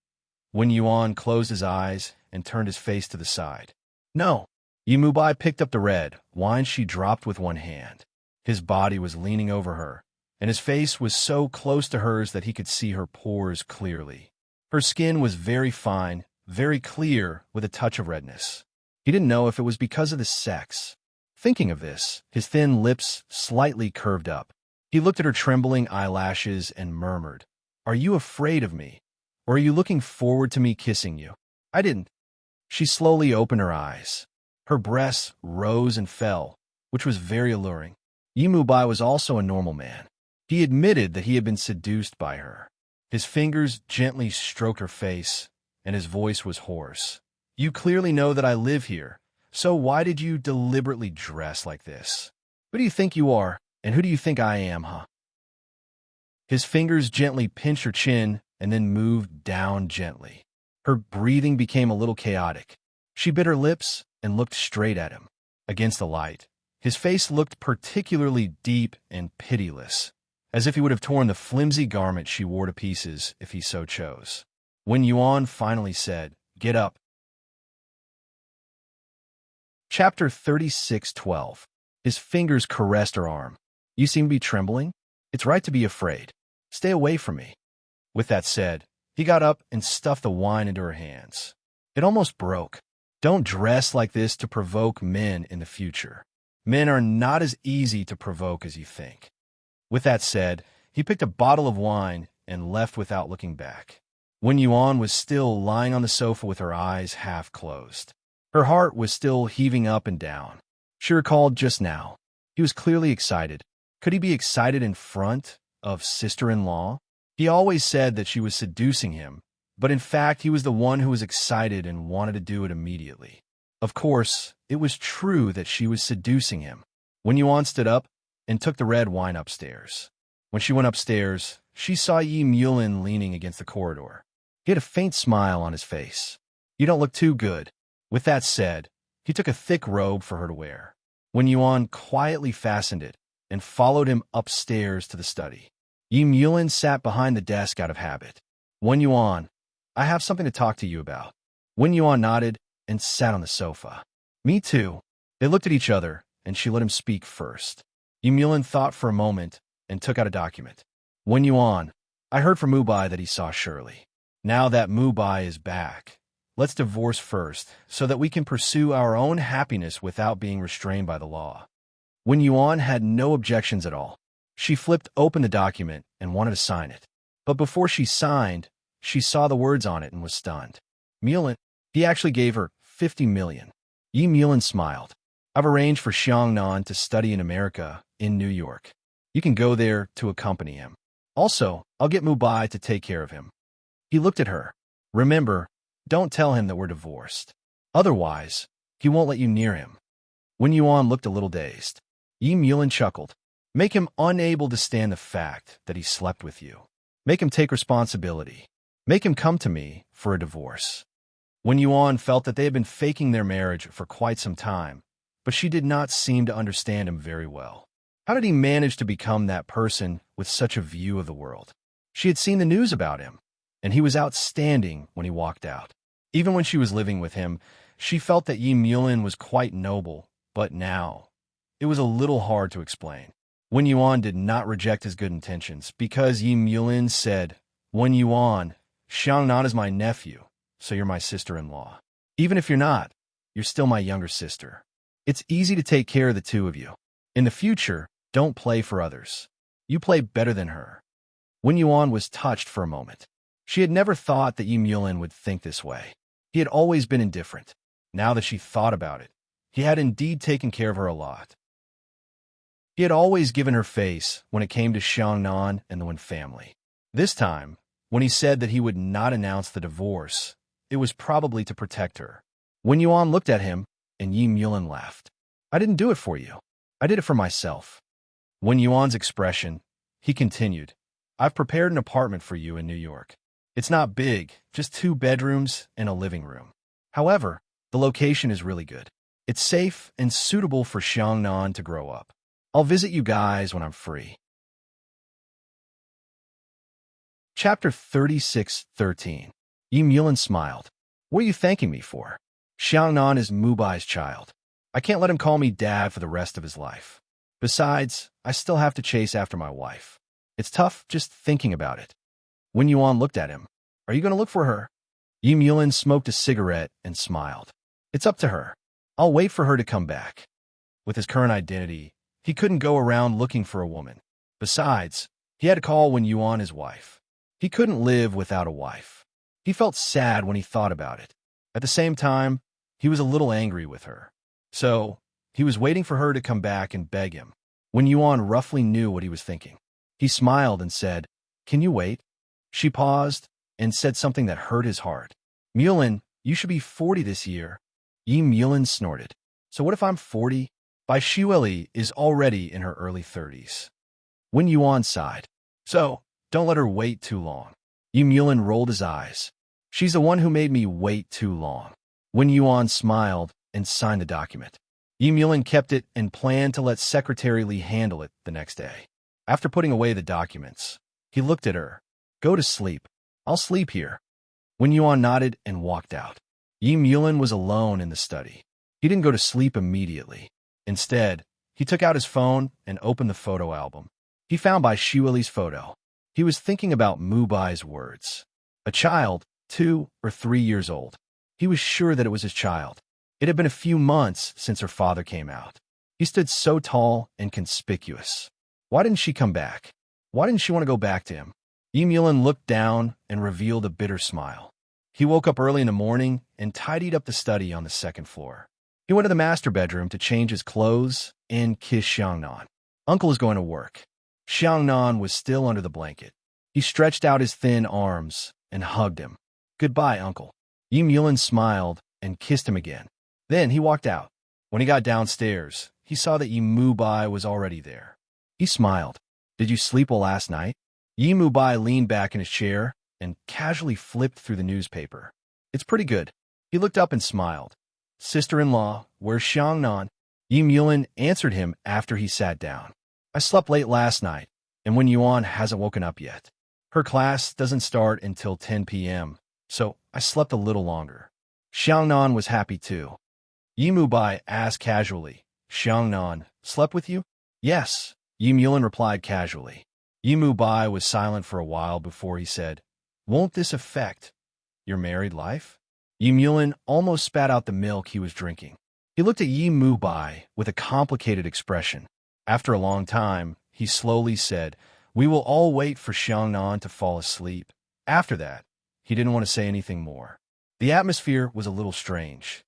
Wen Yuan closed his eyes and turned his face to the side. No! Yi Mubai picked up the red wine she dropped with one hand. His body was leaning over her, and his face was so close to hers that he could see her pores clearly. Her skin was very fine, very clear, with a touch of redness. He didn't know if it was because of the sex. Thinking of this, his thin lips slightly curved up. He looked at her trembling eyelashes and murmured, "Are you afraid of me? Or are you looking forward to me kissing you?" "I didn't." She slowly opened her eyes. Her breasts rose and fell, which was very alluring. Yi Mubai was also a normal man. He admitted that he had been seduced by her. His fingers gently stroked her face, and his voice was hoarse. "You clearly know that I live here, so why did you deliberately dress like this? Who do you think you are, and who do you think I am, huh?" His fingers gently pinched her chin and then moved down gently. Her breathing became a little chaotic. She bit her lips and looked straight at him. Against the light, his face looked particularly deep and pitiless, as if he would have torn the flimsy garment she wore to pieces if he so chose. Wen Yuan finally said, "Get up." Chapter 36:12. His fingers caressed her arm. "You seem to be trembling. It's right to be afraid. Stay away from me." With that said, he got up and stuffed the wine into her hands. It almost broke. Don't dress like this to provoke men in the future. Men are not as easy to provoke as you think. With that said, he picked a bottle of wine and left without looking back. Wen Yuan was still lying on the sofa with her eyes half closed. Her heart was still heaving up and down. She recalled just now. He was clearly excited. Could he be excited in front of sister-in-law? He always said that she was seducing him, but in fact he was the one who was excited and wanted to do it immediately. Of course, it was true that she was seducing him. Wen Yuan stood up and took the red wine upstairs. When she went upstairs, she saw Yi Mulin leaning against the corridor. He had a faint smile on his face. "You don't look too good." With that said, he took a thick robe for her to wear. Wen Yuan quietly fastened it and followed him upstairs to the study. Yi Mulin sat behind the desk out of habit. "Wen Yuan, I have something to talk to you about." Wen Yuan nodded and sat on the sofa. "Me too." They looked at each other, and she let him speak first. Yi Mulin thought for a moment and took out a document. "Wen Yuan, I heard from Mubai that he saw Shirley. Now that Mubai is back, let's divorce first so that we can pursue our own happiness without being restrained by the law. Wen Yuan had no objections at all. She flipped open the document and wanted to sign it. But before she signed, she saw the words on it and was stunned. Mulan, he actually gave her 50 million. Yi Mulan smiled. I've arranged for Xiangnan to study in America, in New York. You can go there to accompany him. Also, I'll get Mubai to take care of him. He looked at her. Remember, don't tell him that we're divorced. Otherwise, he won't let you near him. Wen Yuan looked a little dazed. Yi Mulan chuckled. Make him unable to stand the fact that he slept with you. Make him take responsibility. Make him come to me for a divorce. Wen Yuan felt that they had been faking their marriage for quite some time, but she did not seem to understand him very well. How did he manage to become that person with such a view of the world? She had seen the news about him, and he was outstanding when he walked out. Even when she was living with him, she felt that Yi Mulan was quite noble, but now, it was a little hard to explain. Wen Yuan did not reject his good intentions because Yi Mulan said, Wen Yuan, Xiangnan is my nephew, so you're my sister-in-law. Even if you're not, you're still my younger sister. It's easy to take care of the two of you. In the future, don't play for others. You play better than her. Wen Yuan was touched for a moment. She had never thought that Yi Mulan would think this way. He had always been indifferent. Now that she thought about it, he had indeed taken care of her a lot. He had always given her face when it came to Xiangnan and the Wen family. This time, when he said that he would not announce the divorce, it was probably to protect her. Wen Yuan looked at him, and Yi Mulan laughed. I didn't do it for you. I did it for myself. Wen Yuan's expression, he continued, I've prepared an apartment for you in New York. It's not big, just 2 bedrooms and a living room. However, the location is really good. It's safe and suitable for Xiangnan to grow up. I'll visit you guys when I'm free. Chapter 36:13. Yi Mulan smiled. What are you thanking me for? Xiangnan is Mubai's child. I can't let him call me dad for the rest of his life. Besides, I still have to chase after my wife. It's tough just thinking about it. Wen Yuan looked at him. Are you going to look for her? Yi Mulan smoked a cigarette and smiled. It's up to her. I'll wait for her to come back. With his current identity, he couldn't go around looking for a woman. Besides, he had to call Wen Yuan his wife. He couldn't live without a wife. He felt sad when he thought about it. At the same time, he was a little angry with her. So, he was waiting for her to come back and beg him. Wen Yuan roughly knew what he was thinking. He smiled and said, Can you wait? She paused and said something that hurt his heart. Mulan, you should be 40 this year. Yi Mulan snorted. So what if I'm 40? Bai Xueli is already in her early 30s. Wen Yuan sighed. So, don't let her wait too long. Yi Mulan rolled his eyes. She's the one who made me wait too long. Wen Yuan smiled and signed the document. Yi Mulan kept it and planned to let Secretary Li handle it the next day. After putting away the documents, he looked at her. Go to sleep. I'll sleep here. Wen Yuan nodded and walked out. Yi Mulan was alone in the study. He didn't go to sleep immediately. Instead, he took out his phone and opened the photo album. He found Bai Xueli's photo. He was thinking about Mubai's words. A child, 2 or 3 years old. He was sure that it was his child. It had been a few months since her father came out. He stood so tall and conspicuous. Why didn't she come back? Why didn't she want to go back to him? Yi Mulan looked down and revealed a bitter smile. He woke up early in the morning and tidied up the study on the 2nd floor. He went to the master bedroom to change his clothes and kiss Xiangnan. Uncle is going to work. Xiangnan was still under the blanket. He stretched out his thin arms and hugged him. Goodbye, Uncle. Yi Mulan smiled and kissed him again. Then he walked out. When he got downstairs, he saw that Yi Mubai was already there. He smiled. Did you sleep well last night? Yi Mubai leaned back in his chair and casually flipped through the newspaper. It's pretty good. He looked up and smiled. Sister-in-law, where's Xiangnan? Yi Mulan answered him after he sat down. I slept late last night, and Wen Yuan hasn't woken up yet. Her class doesn't start until 10 p.m., so I slept a little longer. Xiangnan was happy too. Yi Mubai asked casually, Xiangnan, slept with you? Yes, Yi Mulan replied casually. Yimu Bai was silent for a while before he said, "Won't this affect your married life?" Yi Mulin almost spat out the milk he was drinking. He looked at Yimu Bai with a complicated expression. After a long time, he slowly said, "We will all wait for Xiangnan to fall asleep." After that, he didn't want to say anything more. The atmosphere was a little strange.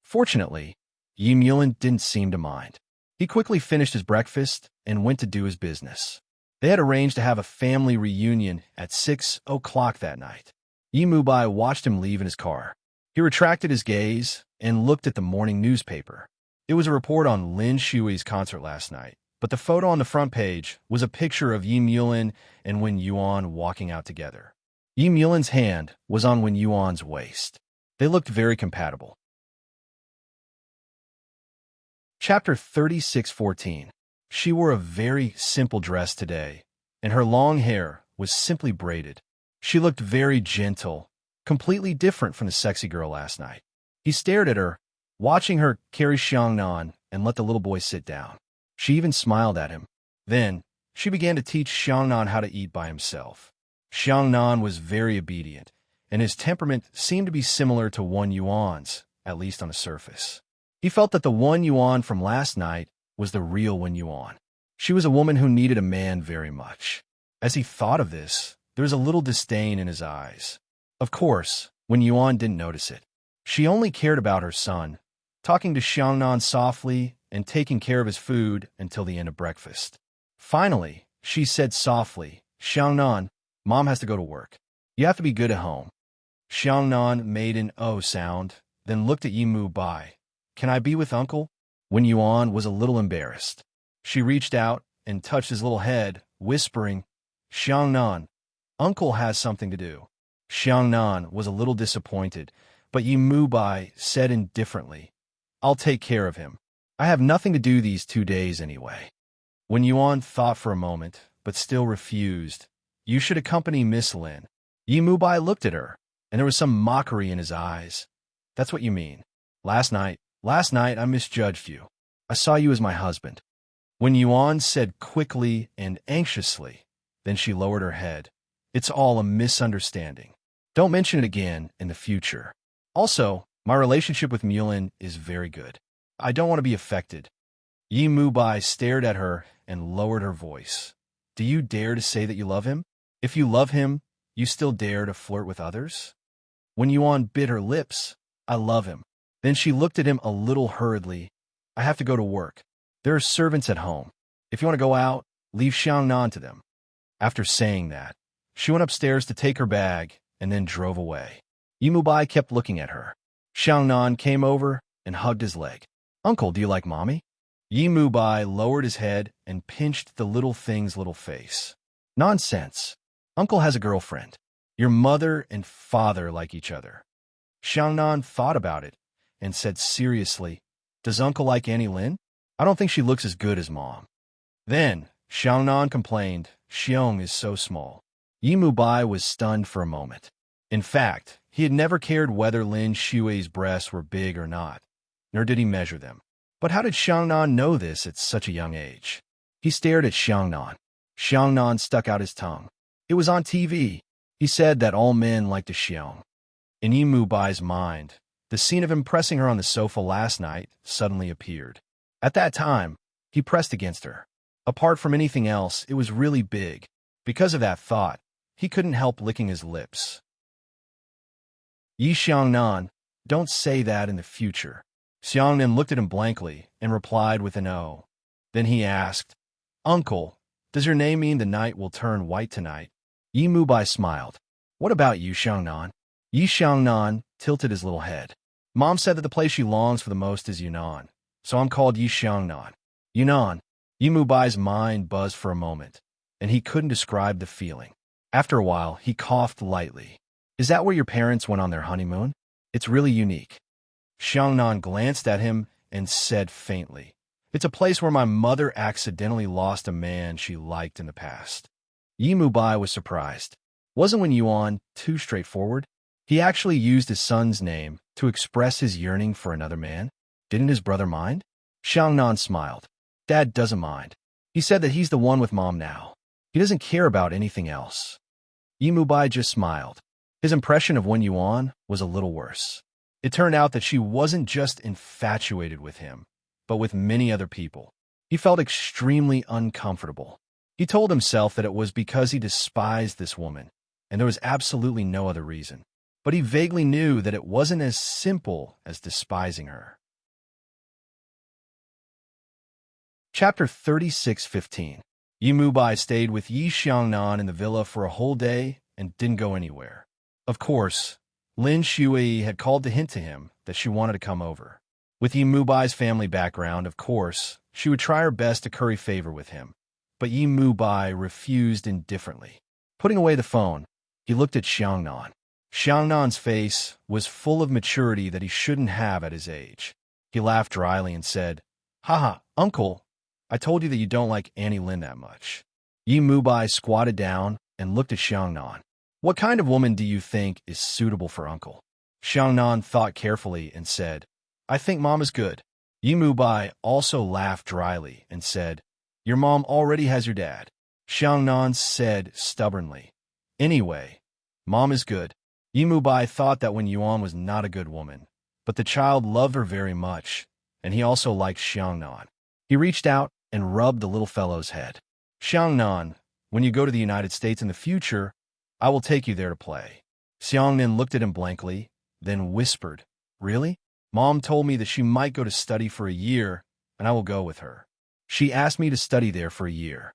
Fortunately, Yi Mulin didn't seem to mind. He quickly finished his breakfast and went to do his business. They had arranged to have a family reunion at 6 o'clock that night. Yi Mubai watched him leave in his car. He retracted his gaze and looked at the morning newspaper. It was a report on Lin Shui's concert last night, but the photo on the front page was a picture of Yi Mulin and Wen Yuan walking out together. Yi Mulin's hand was on Wen Yuan's waist. They looked very compatible. Chapter 36:14. She wore a very simple dress today, and her long hair was simply braided. She looked very gentle, completely different from the sexy girl last night. He stared at her, watching her carry Xiangnan and let the little boy sit down. She even smiled at him. Then, she began to teach Xiangnan how to eat by himself. Xiangnan was very obedient, and his temperament seemed to be similar to Wen Yuan's, at least on the surface. He felt that the Wen Yuan from last night was the real Wen Yuan. She was a woman who needed a man very much. As he thought of this, there was a little disdain in his eyes. Of course, Wen Yuan didn't notice it. She only cared about her son, talking to Xiangnan softly and taking care of his food until the end of breakfast. Finally, she said softly, "Xiangnan, Mom has to go to work. You have to be good at home." Xiangnan made an "oh" sound, then looked at Yimu Bai. "Can I be with Uncle?" Wen Yuan was a little embarrassed. She reached out and touched his little head, whispering, "Xiangnan, Uncle has something to do." Xiangnan was a little disappointed, but Yimu Bai said indifferently, "I'll take care of him. I have nothing to do these 2 days anyway." Wen Yuan thought for a moment, but still refused. "You should accompany Miss Lin." Yimu Bai looked at her, and there was some mockery in his eyes. "That's what you mean. Last night I misjudged you. I saw you as my husband." Wen Yuan said quickly and anxiously. Then she lowered her head. "It's all a misunderstanding. Don't mention it again in the future. Also, my relationship with Mulin is very good. I don't want to be affected." Yi Mubai stared at her and lowered her voice. "Do you dare to say that you love him? If you love him, you still dare to flirt with others?" Wen Yuan bit her lips. "I love him." Then she looked at him a little hurriedly. "I have to go to work. There are servants at home. If you want to go out, leave Xiangnan to them." After saying that, she went upstairs to take her bag and then drove away. Yimubai kept looking at her. Xiangnan came over and hugged his leg. "Uncle, do you like Mommy?" Yimubai lowered his head and pinched the little thing's little face. "Nonsense. Uncle has a girlfriend. Your mother and father like each other." Xiangnan thought about it and said seriously, "Does Uncle like Annie Lin? I don't think she looks as good as Mom." Then, Xiangnan complained, "Xiong is so small." Yimubai was stunned for a moment. In fact, he had never cared whether Lin Shui's breasts were big or not, nor did he measure them. But how did Xiangnan know this at such a young age? He stared at Xiangnan. Xiangnan stuck out his tongue. It was on TV. He said that all men liked a Xiong. In Yimubai's mind, the scene of him pressing her on the sofa last night suddenly appeared. At that time, he pressed against her. Apart from anything else, it was really big. Because of that thought, he couldn't help licking his lips. "Yi Xiangnan, don't say that in the future." Xiangnan looked at him blankly and replied with an "oh." Then he asked, "Uncle, does your name mean the night will turn white tonight?" Yi Mubai smiled. "What about you, Xiangnan?" Yi Xiangnan tilted his little head. "Mom said that the place she longs for the most is Yunnan, so I'm called Yi Xiangnan." Yunnan. Yi Mubai's mind buzzed for a moment, and he couldn't describe the feeling. After a while, he coughed lightly. "Is that where your parents went on their honeymoon? It's really unique." Xiangnan glanced at him and said faintly, "It's a place where my mother accidentally lost a man she liked in the past." Yi Mubai was surprised. Wasn't Wen Yuan too straightforward? He actually used his son's name to express his yearning for another man? Didn't his brother mind? Xiangnan smiled. "Dad doesn't mind. He said that he's the one with Mom now. He doesn't care about anything else. Yi Mubai just smiled. His impression of Wen Yuan was a little worse. It turned out that she wasn't just infatuated with him, but with many other people. He felt extremely uncomfortable. He told himself that it was because he despised this woman, and there was absolutely no other reason. But he vaguely knew that it wasn't as simple as despising her. Chapter 36:15. Yi Mubai stayed with Yi Xiangnan in the villa for a whole day and didn't go anywhere. Of course, Lin Shui had called to hint to him that she wanted to come over. With Yi Mubai's family background, of course, she would try her best to curry favor with him. But Yi Mubai refused indifferently. Putting away the phone, he looked at Xiangnan. Xiangnan's face was full of maturity that he shouldn't have at his age. He laughed dryly and said, "Haha, uncle, I told you that you don't like Annie Lin that much." Yi Mubai squatted down and looked at Xiangnan. "What kind of woman do you think is suitable for uncle?" Xiangnan thought carefully and said, "I think Mom is good." Yi Mubai also laughed dryly and said, "Your mom already has your dad." Xiangnan said stubbornly, "Anyway, Mom is good." Yi Mubai thought that Wen Yuan was not a good woman, but the child loved her very much, and he also liked Xiangnan. He reached out and rubbed the little fellow's head. "Xiangnan, when you go to the United States in the future, I will take you there to play." Xiangnan looked at him blankly, then whispered, "Really? Mom told me that she might go to study for a year, and I will go with her. She asked me to study there for a year."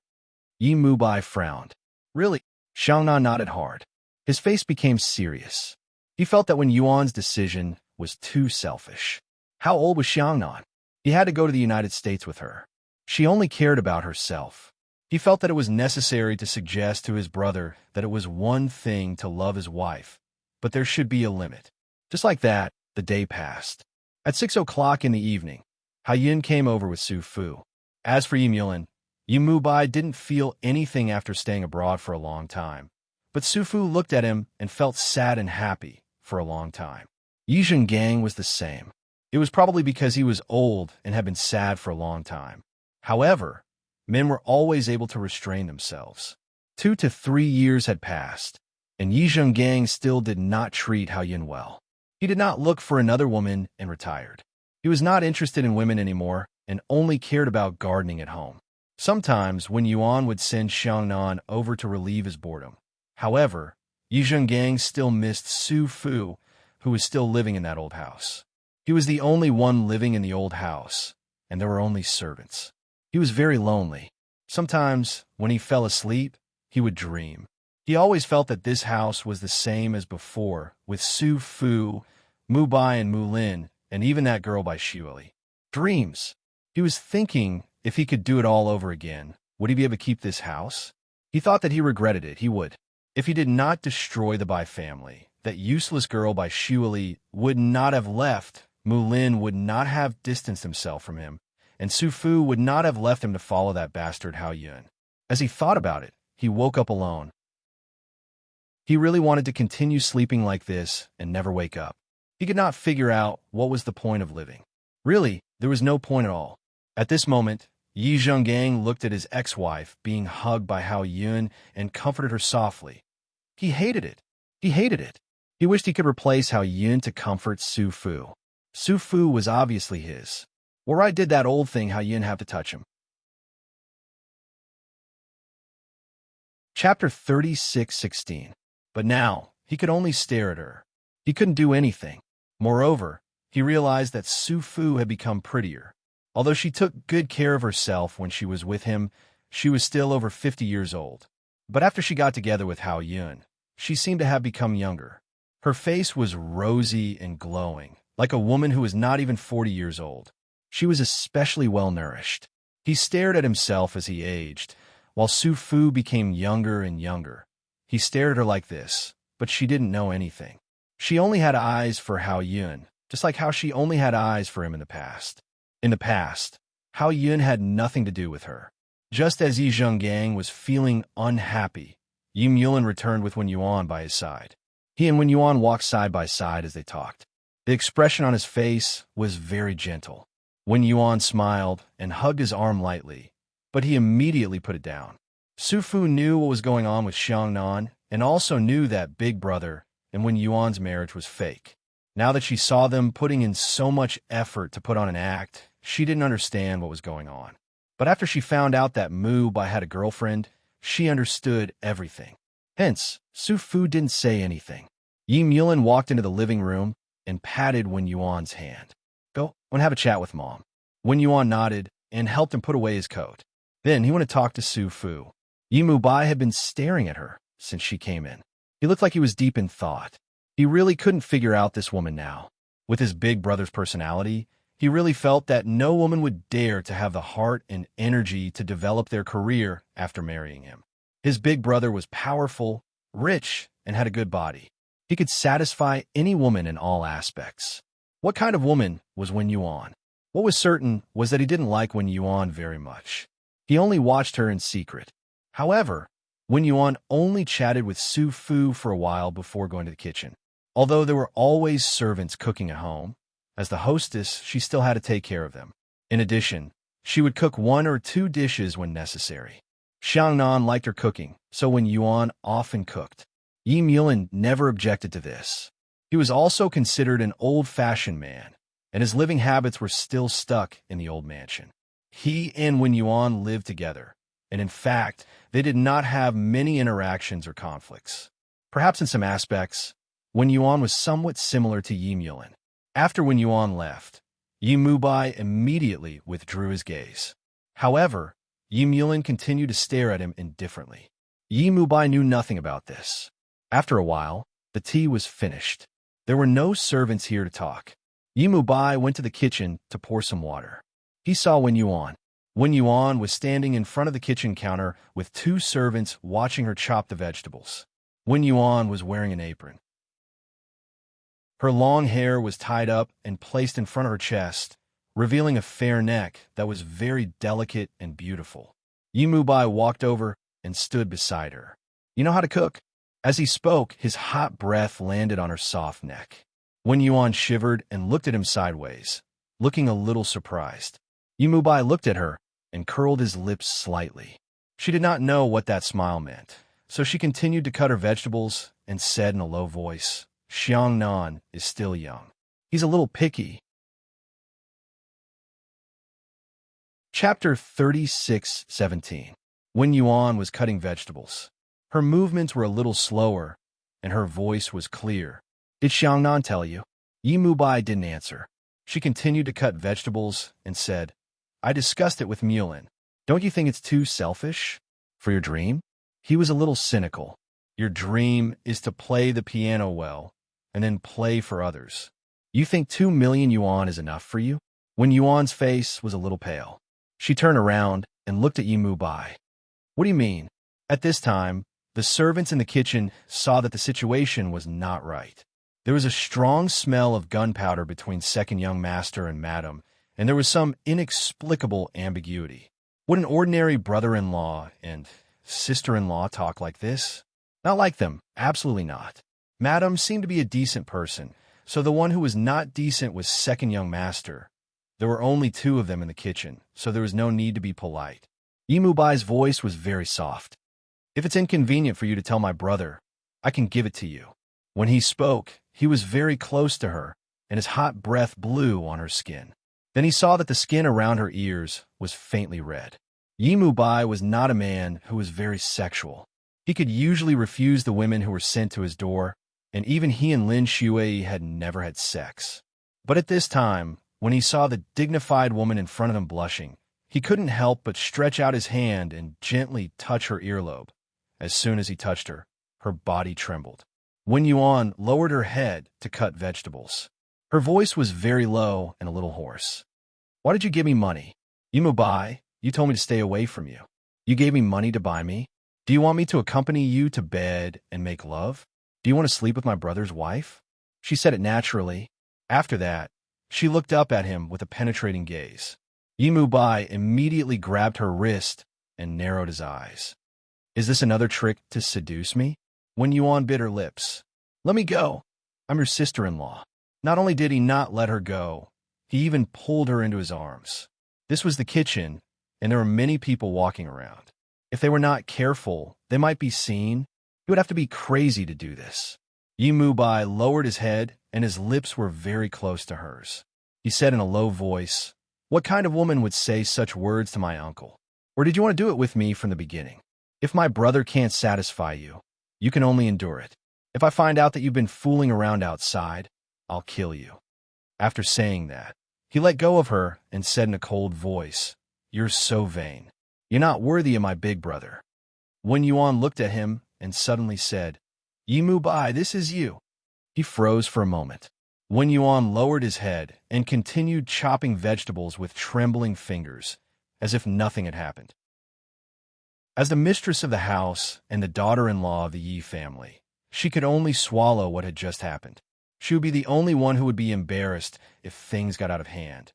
Yi Mubai frowned. "Really?" Xiangnan nodded hard. His face became serious. He felt that Wen Yuan's decision was too selfish. How old was Xiangnan? He had to go to the United States with her. She only cared about herself. He felt that it was necessary to suggest to his brother that it was one thing to love his wife, but there should be a limit. Just like that, the day passed. At 6 o'clock in the evening, Haiyun came over with Su Fu. As for Yi Mulin, Yi Mubai didn't feel anything after staying abroad for a long time. But Su Fu looked at him and felt sad and happy for a long time. Yi Zhengang was the same. It was probably because he was old and had been sad for a long time. However, men were always able to restrain themselves. 2 to 3 years had passed, and Yi Zhengang still did not treat Haiyun well. He did not look for another woman and retired. He was not interested in women anymore and only cared about gardening at home. Sometimes, Wen Yuan would send Xiangnan over to relieve his boredom. However, Yi Zhengang still missed Su Fu, who was still living in that old house. He was the only one living in the old house, and there were only servants. He was very lonely. Sometimes, when he fell asleep, he would dream. He always felt that this house was the same as before, with Su Fu, Mubai and Mulin, and even that girl by Xueli. Dreams. He was thinking if he could do it all over again, would he be able to keep this house? He thought that he regretted it. He would. If he did not destroy the Bai family, that useless girl by Xueli would not have left, Mulin would not have distanced himself from him, and Su Fu would not have left him to follow that bastard Haiyun. As he thought about it, he woke up alone. He really wanted to continue sleeping like this and never wake up. He could not figure out what was the point of living. Really, there was no point at all. At this moment, Yi Zhengang looked at his ex-wife being hugged by Haiyun and comforted her softly. He hated it. He hated it. He wished he could replace Haiyun to comfort Su Fu. Su Fu was obviously his. Why did that old thing Haiyun have to touch him? Chapter 36:16. But now, he could only stare at her. He couldn't do anything. Moreover, he realized that Su Fu had become prettier. Although she took good care of herself when she was with him, she was still over 50 years old. But after she got together with Haiyun, she seemed to have become younger. Her face was rosy and glowing, like a woman who was not even 40 years old. She was especially well-nourished. He stared at himself as he aged, while Su Fu became younger and younger. He stared at her like this, but she didn't know anything. She only had eyes for Haiyun, just like how she only had eyes for him in the past. In the past, Haiyun had nothing to do with her. Just as Yi Zhengang was feeling unhappy, Yi Mulin returned with Wen Yuan by his side. He and Wen Yuan walked side by side as they talked. The expression on his face was very gentle. Wen Yuan smiled and hugged his arm lightly, but he immediately put it down. Su Fu knew what was going on with Xiangnan and also knew that Big Brother and Wen Yuan's marriage was fake. Now that she saw them putting in so much effort to put on an act, she didn't understand what was going on. But after she found out that Mu Bai had a girlfriend, she understood everything. Hence, Su Fu didn't say anything. Yi Mulin walked into the living room and patted Wen Yuan's hand. Go and have a chat with Mom. Wen Yuan nodded and helped him put away his coat. Then he went to talk to Su Fu. Yi Mu Bai had been staring at her since she came in. He looked like he was deep in thought. He really couldn't figure out this woman now. With his big brother's personality, he really felt that no woman would dare to have the heart and energy to develop their career after marrying him. His big brother was powerful, rich, and had a good body. He could satisfy any woman in all aspects. What kind of woman was Wen Yuan? What was certain was that he didn't like Wen Yuan very much. He only watched her in secret. However, Wen Yuan only chatted with Su Fu for a while before going to the kitchen. Although there were always servants cooking at home, as the hostess, she still had to take care of them. In addition, she would cook 1 or 2 dishes when necessary. Xiangnan liked her cooking, so Wen Yuan often cooked. Yi Mulin never objected to this. He was also considered an old-fashioned man, and his living habits were still stuck in the old mansion. He and Wen Yuan lived together, and in fact, they did not have many interactions or conflicts. Perhaps in some aspects, Wen Yuan was somewhat similar to Yi Mulin. After Wen Yuan left, Yi Mu Bai immediately withdrew his gaze. However, Yi Mulin continued to stare at him indifferently. Yi Mu Bai knew nothing about this. After a while, the tea was finished. There were no servants here to talk. Yi Mu Bai went to the kitchen to pour some water. He saw Wen Yuan. Wen Yuan was standing in front of the kitchen counter with 2 servants watching her chop the vegetables. Wen Yuan was wearing an apron. Her long hair was tied up and placed in front of her chest, revealing a fair neck that was very delicate and beautiful. Yi Mu Bai walked over and stood beside her. You know how to cook? As he spoke, his hot breath landed on her soft neck. Wen Yuan shivered and looked at him sideways, looking a little surprised. Yi Mu Bai looked at her and curled his lips slightly. She did not know what that smile meant, so she continued to cut her vegetables and said in a low voice, Xiangnan is still young. He's a little picky. Chapter 36:17. Wen Yuan was cutting vegetables. Her movements were a little slower, and her voice was clear. Did Xiangnan tell you? Yi Mu Bai didn't answer. She continued to cut vegetables and said, I discussed it with Mulin. Don't you think it's too selfish? For your dream? He was a little cynical. Your dream is to play the piano well, and then play for others. You think 2 million yuan is enough for you? Wen Yuan's face was a little pale. She turned around and looked at Yi Mu Bai. What do you mean? At this time, the servants in the kitchen saw that the situation was not right. There was a strong smell of gunpowder between second young master and madam, and there was some inexplicable ambiguity. Would an ordinary brother-in-law and sister-in-law talk like this? Not like them, absolutely not. Madam seemed to be a decent person, so the one who was not decent was second young master. There were only 2 of them in the kitchen, so there was no need to be polite. Yi Mu Bai's voice was very soft. If it's inconvenient for you to tell my brother, I can give it to you. When he spoke, he was very close to her, and his hot breath blew on her skin. Then he saw that the skin around her ears was faintly red. Yi Mu Bai was not a man who was very sexual. He could usually refuse the women who were sent to his door, and even he and Lin Shui had never had sex. But at this time, when he saw the dignified woman in front of him blushing, he couldn't help but stretch out his hand and gently touch her earlobe. As soon as he touched her, her body trembled. Wen Yuan lowered her head to cut vegetables. Her voice was very low and a little hoarse. Why did you give me money? Yi Mu Bai, you told me to stay away from you. You gave me money to buy me? Do you want me to accompany you to bed and make love? Do you want to sleep with my brother's wife? She said it naturally. After that, she looked up at him with a penetrating gaze. Yi Mu Bai immediately grabbed her wrist and narrowed his eyes. Is this another trick to seduce me? Wen Yuan bit her lips. Let me go. I'm your sister-in-law. Not only did he not let her go, he even pulled her into his arms. This was the kitchen, and there were many people walking around. If they were not careful, they might be seen. He would have to be crazy to do this. Yi Mubai lowered his head, and his lips were very close to hers. He said in a low voice, "What kind of woman would say such words to my uncle? Or did you want to do it with me from the beginning? If my brother can't satisfy you, you can only endure it. If I find out that you've been fooling around outside, I'll kill you." After saying that, he let go of her and said in a cold voice, "You're so vain. You're not worthy of my big brother." Wen Yuan looked at him and suddenly said, "Yi Mubai, this is you." He froze for a moment. Wen Yuan lowered his head and continued chopping vegetables with trembling fingers, as if nothing had happened. As the mistress of the house and the daughter-in-law of the Yi family, she could only swallow what had just happened. She would be the only one who would be embarrassed if things got out of hand.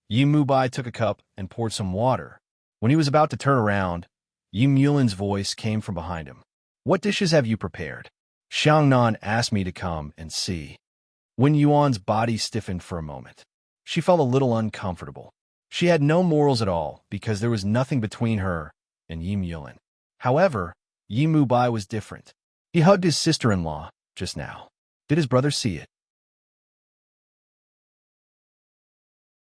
Yi Mubai took a cup and poured some water. When he was about to turn around, Yi Mulin's voice came from behind him. "What dishes have you prepared? Xiangnan asked me to come and see." Wen Yuan's body stiffened for a moment. She felt a little uncomfortable. She had no morals at all because there was nothing between her and Yi Mulin. However, Yi Mubai was different. He hugged his sister-in-law just now. Did his brother see it?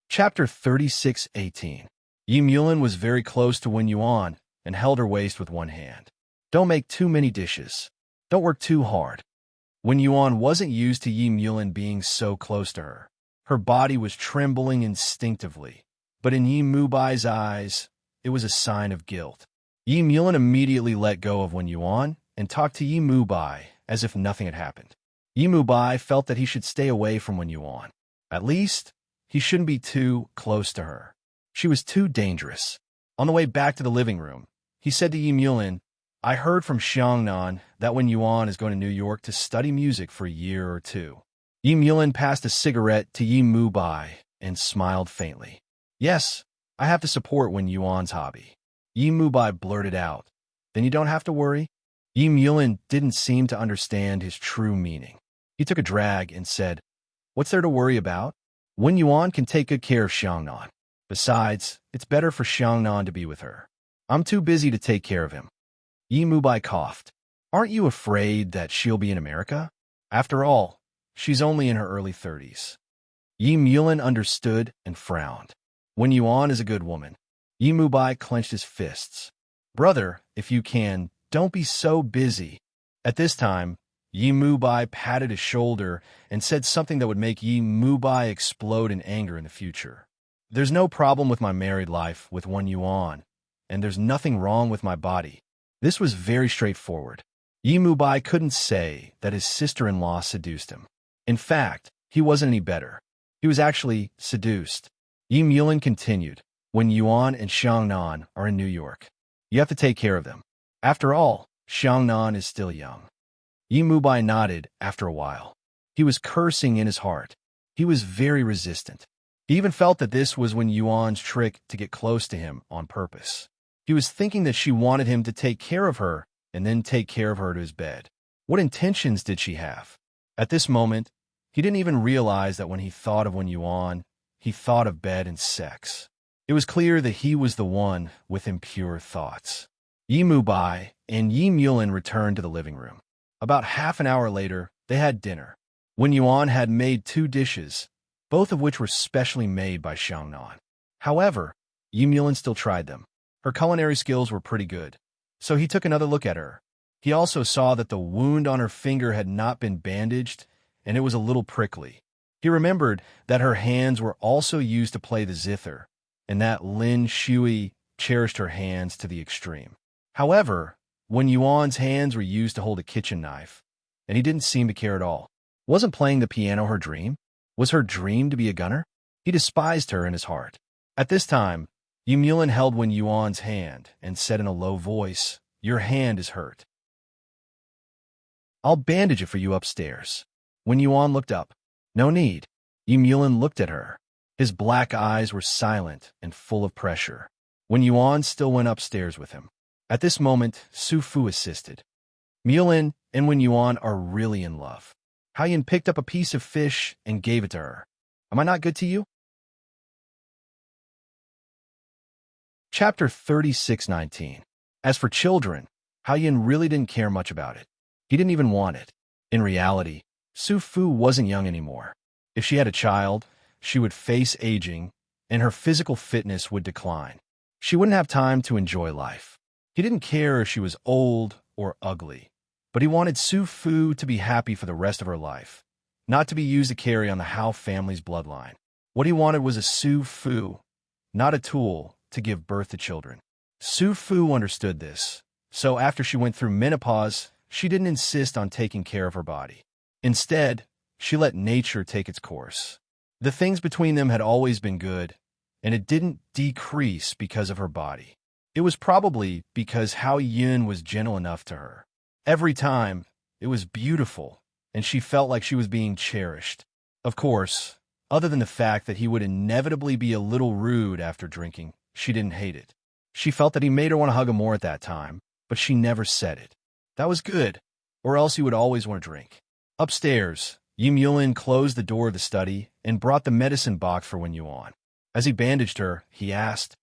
Chapter 36:18. Yi Mulin was very close to Wen Yuan and held her waist with one hand. "Don't make too many dishes. Don't work too hard." Wen Yuan wasn't used to Yi Mulin being so close to her. Her body was trembling instinctively, but in Yi Mubai's eyes, it was a sign of guilt. Yi Mulin immediately let go of Wen Yuan and talked to Yi Mubai as if nothing had happened. Yi Mubai felt that he should stay away from Wen Yuan. At least, he shouldn't be too close to her. She was too dangerous. On the way back to the living room, he said to Yi Mulin, "I heard from Xiangnan that Wen Yuan is going to New York to study music for a year or two." Yi Mulin passed a cigarette to Yi Mubai and smiled faintly. "Yes, I have to support Wen Yuan's hobby." Yi Mubai blurted out, "Then you don't have to worry." Yi Mulin didn't seem to understand his true meaning. He took a drag and said, "What's there to worry about? Wen Yuan can take good care of Xiangnan. Besides, it's better for Xiangnan to be with her. I'm too busy to take care of him." Yi Mubai coughed. "Aren't you afraid that she'll be in America? After all, she's only in her early 30s. Yi Mulin understood and frowned. Wen Yuan is a good woman. Yi Mubai clenched his fists. "Brother, if you can, don't be so busy." At this time, Yi Mubai patted his shoulder and said something that would make Yi Mubai explode in anger in the future. "There's no problem with my married life with Wen Yuan, and there's nothing wrong with my body." This was very straightforward. Yi Mubai couldn't say that his sister-in-law seduced him. In fact, he wasn't any better. He was actually seduced. Yi Mulin continued, "Wen Yuan and Xiangnan are in New York. You have to take care of them. After all, Xiangnan is still young." Yi Mubai nodded after a while. He was cursing in his heart. He was very resistant. He even felt that this was Wen Yuan's trick to get close to him on purpose. He was thinking that she wanted him to take care of her and then take care of her to his bed. What intentions did she have? At this moment, he didn't even realize that when he thought of Wen Yuan, he thought of bed and sex. It was clear that he was the one with impure thoughts. Yi Mubai and Yi Mulin returned to the living room. About half an hour later, they had dinner. Wen Yuan had made 2 dishes, both of which were specially made by Xiangnan. However, Yi Mulin still tried them. Her culinary skills were pretty good, so he took another look at her. He also saw that the wound on her finger had not been bandaged, and it was a little prickly. He remembered that her hands were also used to play the zither, and that Lin Shui cherished her hands to the extreme. However, Wen Yuan's hands were used to hold a kitchen knife, and he didn't seem to care at all. Wasn't playing the piano her dream? Was her dream to be a gunner? He despised her in his heart. At this time, Yi Mulin held Wen Yuan's hand and said in a low voice, "Your hand is hurt. I'll bandage it for you upstairs." Wen Yuan looked up. "No need." Yi Mulin looked at her. His black eyes were silent and full of pressure. Wen Yuan still went upstairs with him. At this moment, Su Fu assisted. "Mulin and Wen Yuan are really in love." Haiyan picked up a piece of fish and gave it to her. "Am I not good to you?" Chapter 36:19. As for children, Hao Yin really didn't care much about it. He didn't even want it. In reality, Su Fu wasn't young anymore. If she had a child, she would face aging, and her physical fitness would decline. She wouldn't have time to enjoy life. He didn't care if she was old or ugly, but he wanted Su Fu to be happy for the rest of her life, not to be used to carry on the Hao family's bloodline. What he wanted was a Su Fu, not a tool to give birth to children. Su Fu understood this, so after she went through menopause, she didn't insist on taking care of her body. Instead, she let nature take its course. The things between them had always been good, and it didn't decrease because of her body. It was probably because Hao Yin was gentle enough to her. Every time, it was beautiful, and she felt like she was being cherished. Of course, other than the fact that he would inevitably be a little rude after drinking, she didn't hate it. She felt that he made her want to hug him more at that time, but she never said it. That was good, or else he would always want to drink. Upstairs, Yim Yulin closed the door of the study and brought the medicine box for Wen Yuan. As he bandaged her, he asked,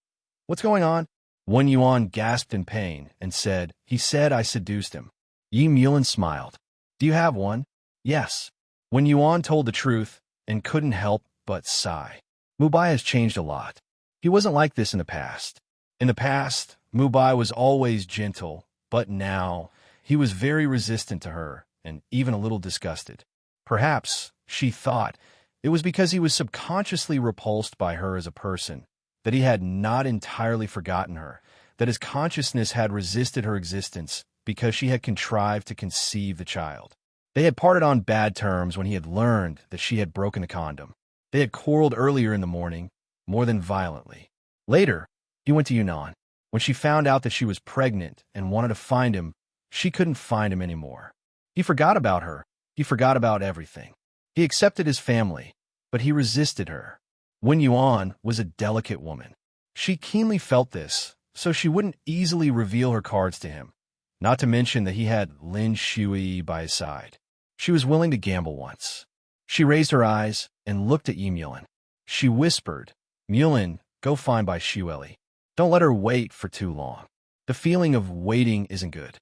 "What's going on?" Wen Yuan gasped in pain and said, "He said I seduced him." Yim Yulin smiled. "Do you have one?" "Yes." Wen Yuan told the truth and couldn't help but sigh. Mubai has changed a lot. He wasn't like this in the past. In the past, Mubai was always gentle, but now he was very resistant to her and even a little disgusted. Perhaps, she thought, it was because he was subconsciously repulsed by her as a person, that he had not entirely forgotten her, that his consciousness had resisted her existence because she had contrived to conceive the child. They had parted on bad terms when he had learned that she had broken the condom. They had quarreled earlier in the morning, more than violently. Later, he went to Yunnan. When she found out that she was pregnant and wanted to find him, she couldn't find him anymore. He forgot about her. He forgot about everything. He accepted his family, but he resisted her. Wen Yuan was a delicate woman. She keenly felt this, so she wouldn't easily reveal her cards to him, not to mention that he had Lin Shui by his side. She was willing to gamble once. She raised her eyes and looked at Yim Yulin. She whispered, "Yulin, go find Bai Xueli. Don't let her wait for too long. The feeling of waiting isn't good."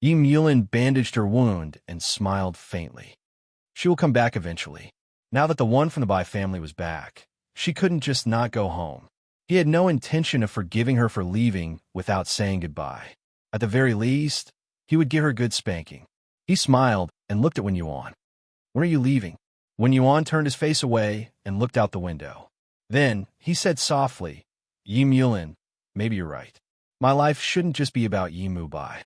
Yim Yulin bandaged her wound and smiled faintly. She will come back eventually. Now that the one from the Bai family was back, she couldn't just not go home. He had no intention of forgiving her for leaving without saying goodbye. At the very least, he would give her a good spanking. He smiled and looked at Wen Yuan. "When are you leaving?" Wen Yuan turned his face away and looked out the window. Then he said softly, "Yim Yulin, maybe you're right. My life shouldn't just be about Yimu Bai.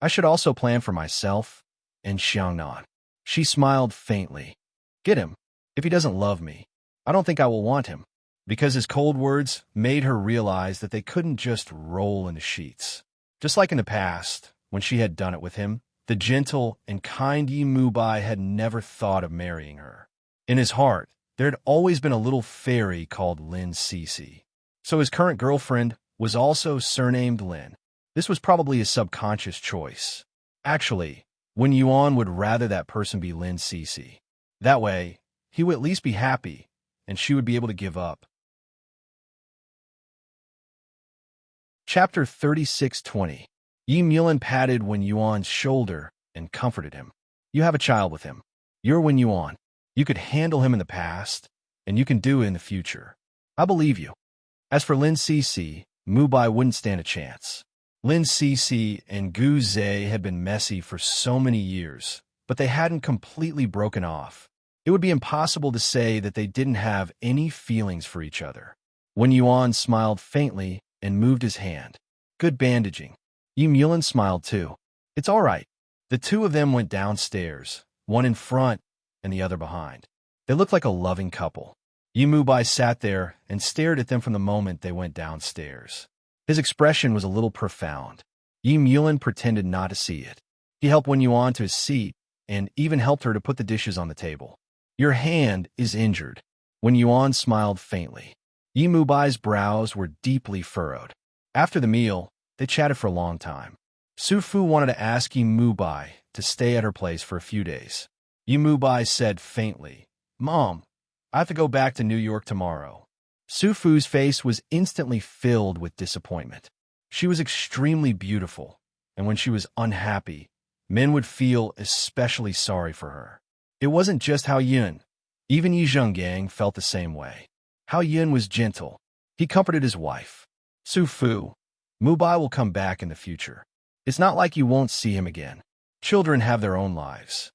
I should also plan for myself and Xiangnan." She smiled faintly. "Get him. If he doesn't love me, I don't think I will want him." Because his cold words made her realize that they couldn't just roll in the sheets. Just like in the past, when she had done it with him, the gentle and kind Yimu Bai had never thought of marrying her. In his heart, there had always been a little fairy called Lin Cece. So his current girlfriend was also surnamed Lin. This was probably a subconscious choice. Actually, Wen Yuan would rather that person be Lin Cece. That way, he would at least be happy, and she would be able to give up. Chapter 36:20. Yim Yulin patted Wen Yuan's shoulder and comforted him. "You have a child with him. You're Wen Yuan. You could handle him in the past, and you can do it in the future. I believe you." As for Lin Cece, Mubai wouldn't stand a chance. Lin Cece and Gu Zhe had been messy for so many years, but they hadn't completely broken off. It would be impossible to say that they didn't have any feelings for each other. Wen Yuan smiled faintly and moved his hand. "Good bandaging." Yim Yulin smiled too. "It's all right." The two of them went downstairs, one in front and the other behind. They looked like a loving couple. Yimu Bai sat there and stared at them from the moment they went downstairs. His expression was a little profound. Yim Yulin pretended not to see it. He helped Wen Yuan to his seat and even helped her to put the dishes on the table. "Your hand is injured." Wen Yuan smiled faintly. Yimu Bai's brows were deeply furrowed. After the meal, they chatted for a long time. Su Fu wanted to ask Yimu Bai to stay at her place for a few days. Yimu Bai said faintly, "Mom, I have to go back to New York tomorrow. Su Fu's face was instantly filled with disappointment. She was extremely beautiful, and when she was unhappy, men would feel especially sorry for her. It wasn't just Hao Yun. Even Yi Zhenggang felt the same way. Hao Yun was gentle. He comforted his wife. Su Fu, Mubai will come back in the future. It's not like you won't see him again. Children have their own lives.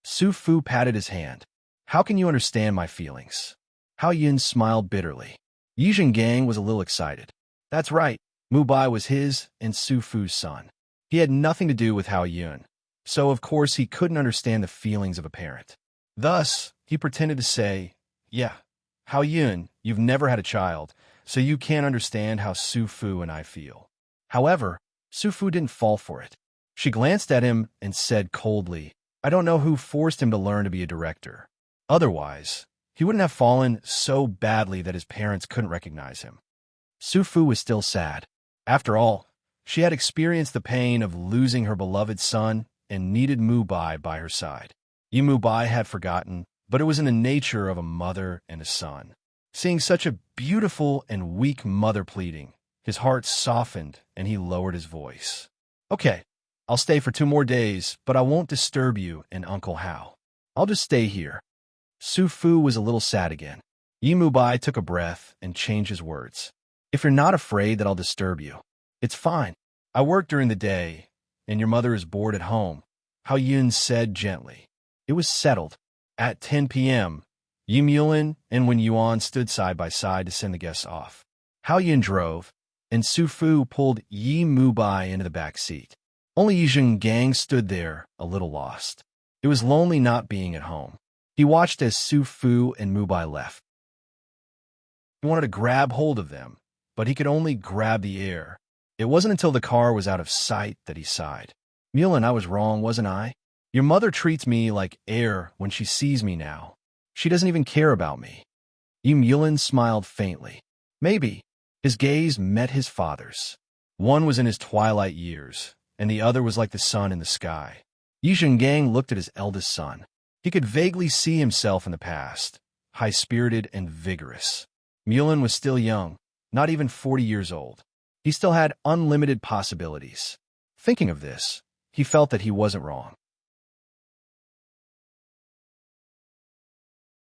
Su Fu patted his hand. How can you understand my feelings? Hao Yun smiled bitterly. Yi Zhenggang was a little excited. That's right, Mubai was his and Su Fu's son. He had nothing to do with Hao Yun, so of course he couldn't understand the feelings of a parent. Thus, he pretended to say, yeah, Hao Yun, you've never had a child, so you can't understand how Su Fu and I feel. However, Su Fu didn't fall for it. She glanced at him and said coldly, I don't know who forced him to learn to be a director. Otherwise, he wouldn't have fallen so badly that his parents couldn't recognize him. Su Fu was still sad. After all, she had experienced the pain of losing her beloved son and needed Mubai by her side. Yi Mubai had forgotten, but it was in the nature of a mother and a son. Seeing such a beautiful and weak mother pleading, his heart softened and he lowered his voice. Okay, I'll stay for 2 more days, but I won't disturb you and Uncle Hao. I'll just stay here. Su Fu was a little sad again. Yi Mubai took a breath and changed his words. If you're not afraid that I'll disturb you, it's fine. I work during the day, and your mother is bored at home, Hao Yun said gently. It was settled. At 10 p.m., Yi Mulin and Wen Yuan stood side by side to send the guests off. Hao Yun drove, and Su Fu pulled Yi Mubai into the back seat. Only Yi Zhenggang stood there, a little lost. It was lonely not being at home. He watched as Su Fu and Mubai left. He wanted to grab hold of them, but he could only grab the air. It wasn't until the car was out of sight that he sighed. Mulin, I was wrong, wasn't I? Your mother treats me like air when she sees me now. She doesn't even care about me. Yi Mulin smiled faintly. Maybe. His gaze met his father's. One was in his twilight years, and the other was like the sun in the sky. Yi Zhenggang looked at his eldest son. He could vaguely see himself in the past, high-spirited and vigorous. Mulin was still young, not even 40 years old. He still had unlimited possibilities. Thinking of this, he felt that he wasn't wrong.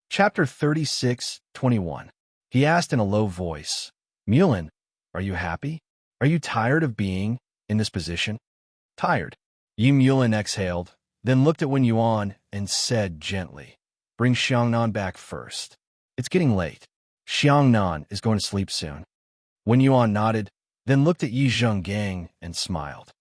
Chapter 36:21. He asked in a low voice, Mulin, are you happy? Are you tired of being in this position? Tired. Yi Mulin exhaled, then looked at Wen Yuan and said gently, bring Xiangnan back first. It's getting late. Xiangnan is going to sleep soon. Wen Yuan nodded, then looked at Yi Zhenggang and smiled.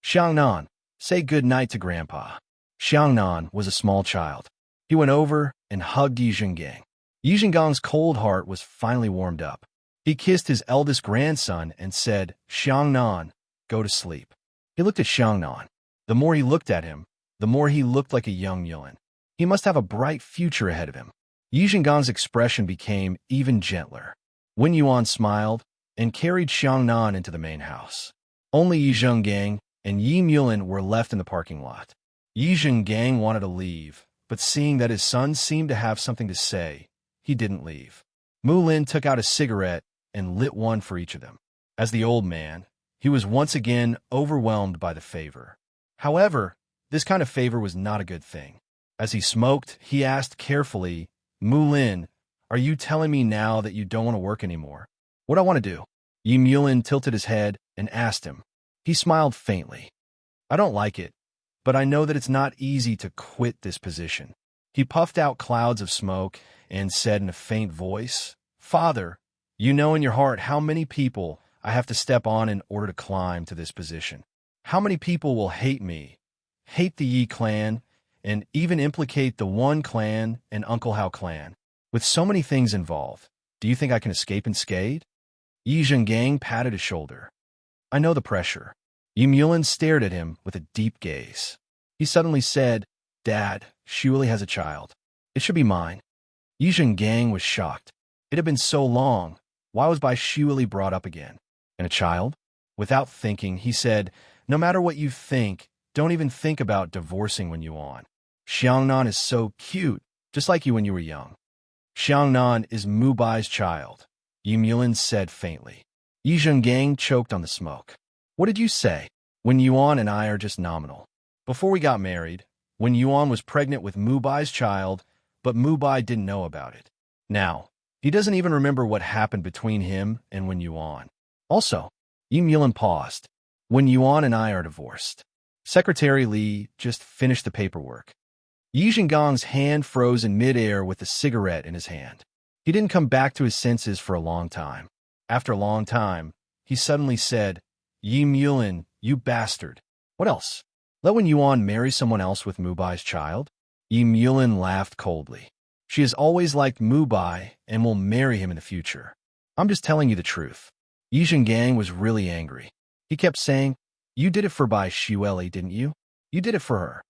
Xiangnan, say good night to Grandpa. Xiangnan was a small child. He went over and hugged Yi Zhenggang. Yi Zhenggang's cold heart was finally warmed up. He kissed his eldest grandson and said, Xiangnan, go to sleep. He looked at Xiangnan. The more he looked at him, the more he looked like a young Mulin. He must have a bright future ahead of him. Yi Zhenggang's expression became even gentler. Wen Yuan smiled and carried Xiangnan into the main house. Only Yi Zhenggang and Yi Mulin were left in the parking lot. Yi Zhenggang wanted to leave, but seeing that his son seemed to have something to say, he didn't leave. Mulin took out a cigarette and lit one for each of them. As the old man, he was once again overwhelmed by the favor. However, this kind of favor was not a good thing. As he smoked, he asked carefully, Mulin, are you telling me now that you don't want to work anymore? What I want to do? Yi Mulin tilted his head and asked him. He smiled faintly. I don't like it, but I know that it's not easy to quit this position. He puffed out clouds of smoke and said in a faint voice, Father, you know in your heart how many people I have to step on in order to climb to this position. How many people will hate me, hate the Yi clan, and even implicate the One clan and Uncle Hao clan. With so many things involved, do you think I can escape unscathed? Yi Zhenggang patted his shoulder. I know the pressure. Yi Mulin stared at him with a deep gaze. He suddenly said, Dad, Xueli has a child. It should be mine. Yi Zhenggang was shocked. It had been so long. Why was Xueli brought up again? And a child? Without thinking, he said, no matter what you think, don't even think about divorcing Wen Yuan. Xiangnan is so cute, just like you when you were young. Xiangnan is Mubai's child. Yu Mulin said faintly. Yi Zhenggang choked on the smoke. What did you say? When Yuan and I are just nominal. Before we got married, when Yuan was pregnant with Mubai's child, but Mubai didn't know about it. Now, he doesn't even remember what happened between him and when Yuan. Also, Yi Mulin paused. When Yuan and I are divorced. Secretary Li just finished the paperwork. Yi Zhenggang's hand froze in midair with a cigarette in his hand. He didn't come back to his senses for a long time. After a long time, he suddenly said, Yi Mulin, you bastard. What else? Let Wen Yuan marry someone else with Mubai's child? Yi Mulin laughed coldly. She has always liked Mubai and will marry him in the future. I'm just telling you the truth. Yi Zhengang was really angry. He kept saying, you did it for Bai Xueli, didn't you? You did it for her.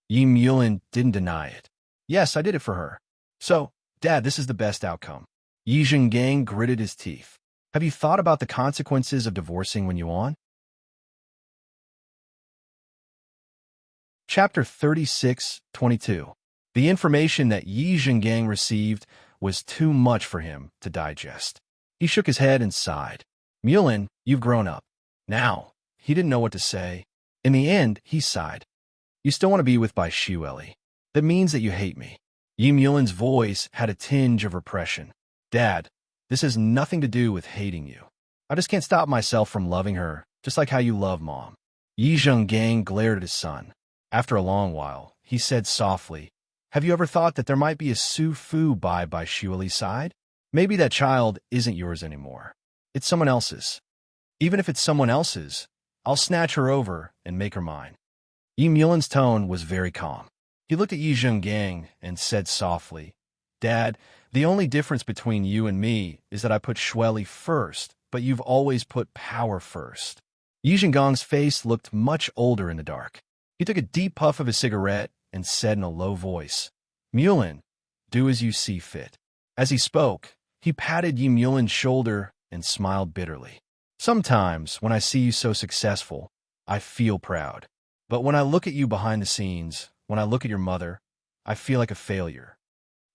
Yi Mulin didn't deny it. Yes, I did it for her. So, Dad, this is the best outcome. Yi Zhengang gritted his teeth. Have you thought about the consequences of divorcing Wen Yuan? Chapter 36:22. The information that Yi Zhengang received was too much for him to digest. He shook his head and sighed. Mulin, you've grown up. Now, he didn't know what to say. In the end, he sighed. You still want to be with Bai Xueli. That means that you hate me. Yi Mulin's voice had a tinge of repression. Dad, this has nothing to do with hating you. I just can't stop myself from loving her, just like how you love Mom. Yi Zhengang glared at his son. After a long while, he said softly, have you ever thought that there might be a Su Fu Bai Xueli's side? Maybe that child isn't yours anymore. It's someone else's. Even if it's someone else's, I'll snatch her over and make her mine. Yi Mulin's tone was very calm. He looked at Yi Zhengang and said softly, Dad, the only difference between you and me is that I put Xueli first, but you've always put power first. Yi Zhenggang's face looked much older in the dark. He took a deep puff of his cigarette and said in a low voice, Mulin, do as you see fit. As he spoke, he patted Yi Mulin's shoulder and smiled bitterly. Sometimes, when I see you so successful, I feel proud. But when I look at you behind the scenes, when I look at your mother, I feel like a failure.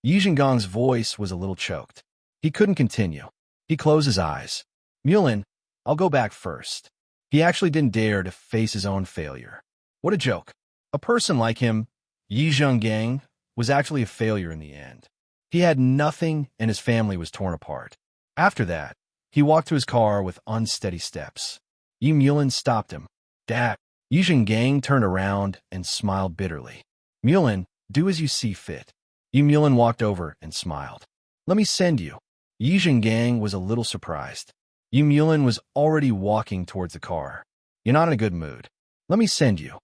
Yi Zhenggang's voice was a little choked. He couldn't continue. He closed his eyes. Mulin, I'll go back first. He actually didn't dare to face his own failure. What a joke. A person like him, Yi Zhengang, was actually a failure in the end. He had nothing and his family was torn apart. After that, he walked to his car with unsteady steps. Yi Mulin stopped him. Dad. Yi Zhengang turned around and smiled bitterly. Mulin, do as you see fit. Yi Mulin walked over and smiled. Let me send you. Yi Zhengang was a little surprised. Yi Mulin was already walking towards the car. You're not in a good mood. Let me send you.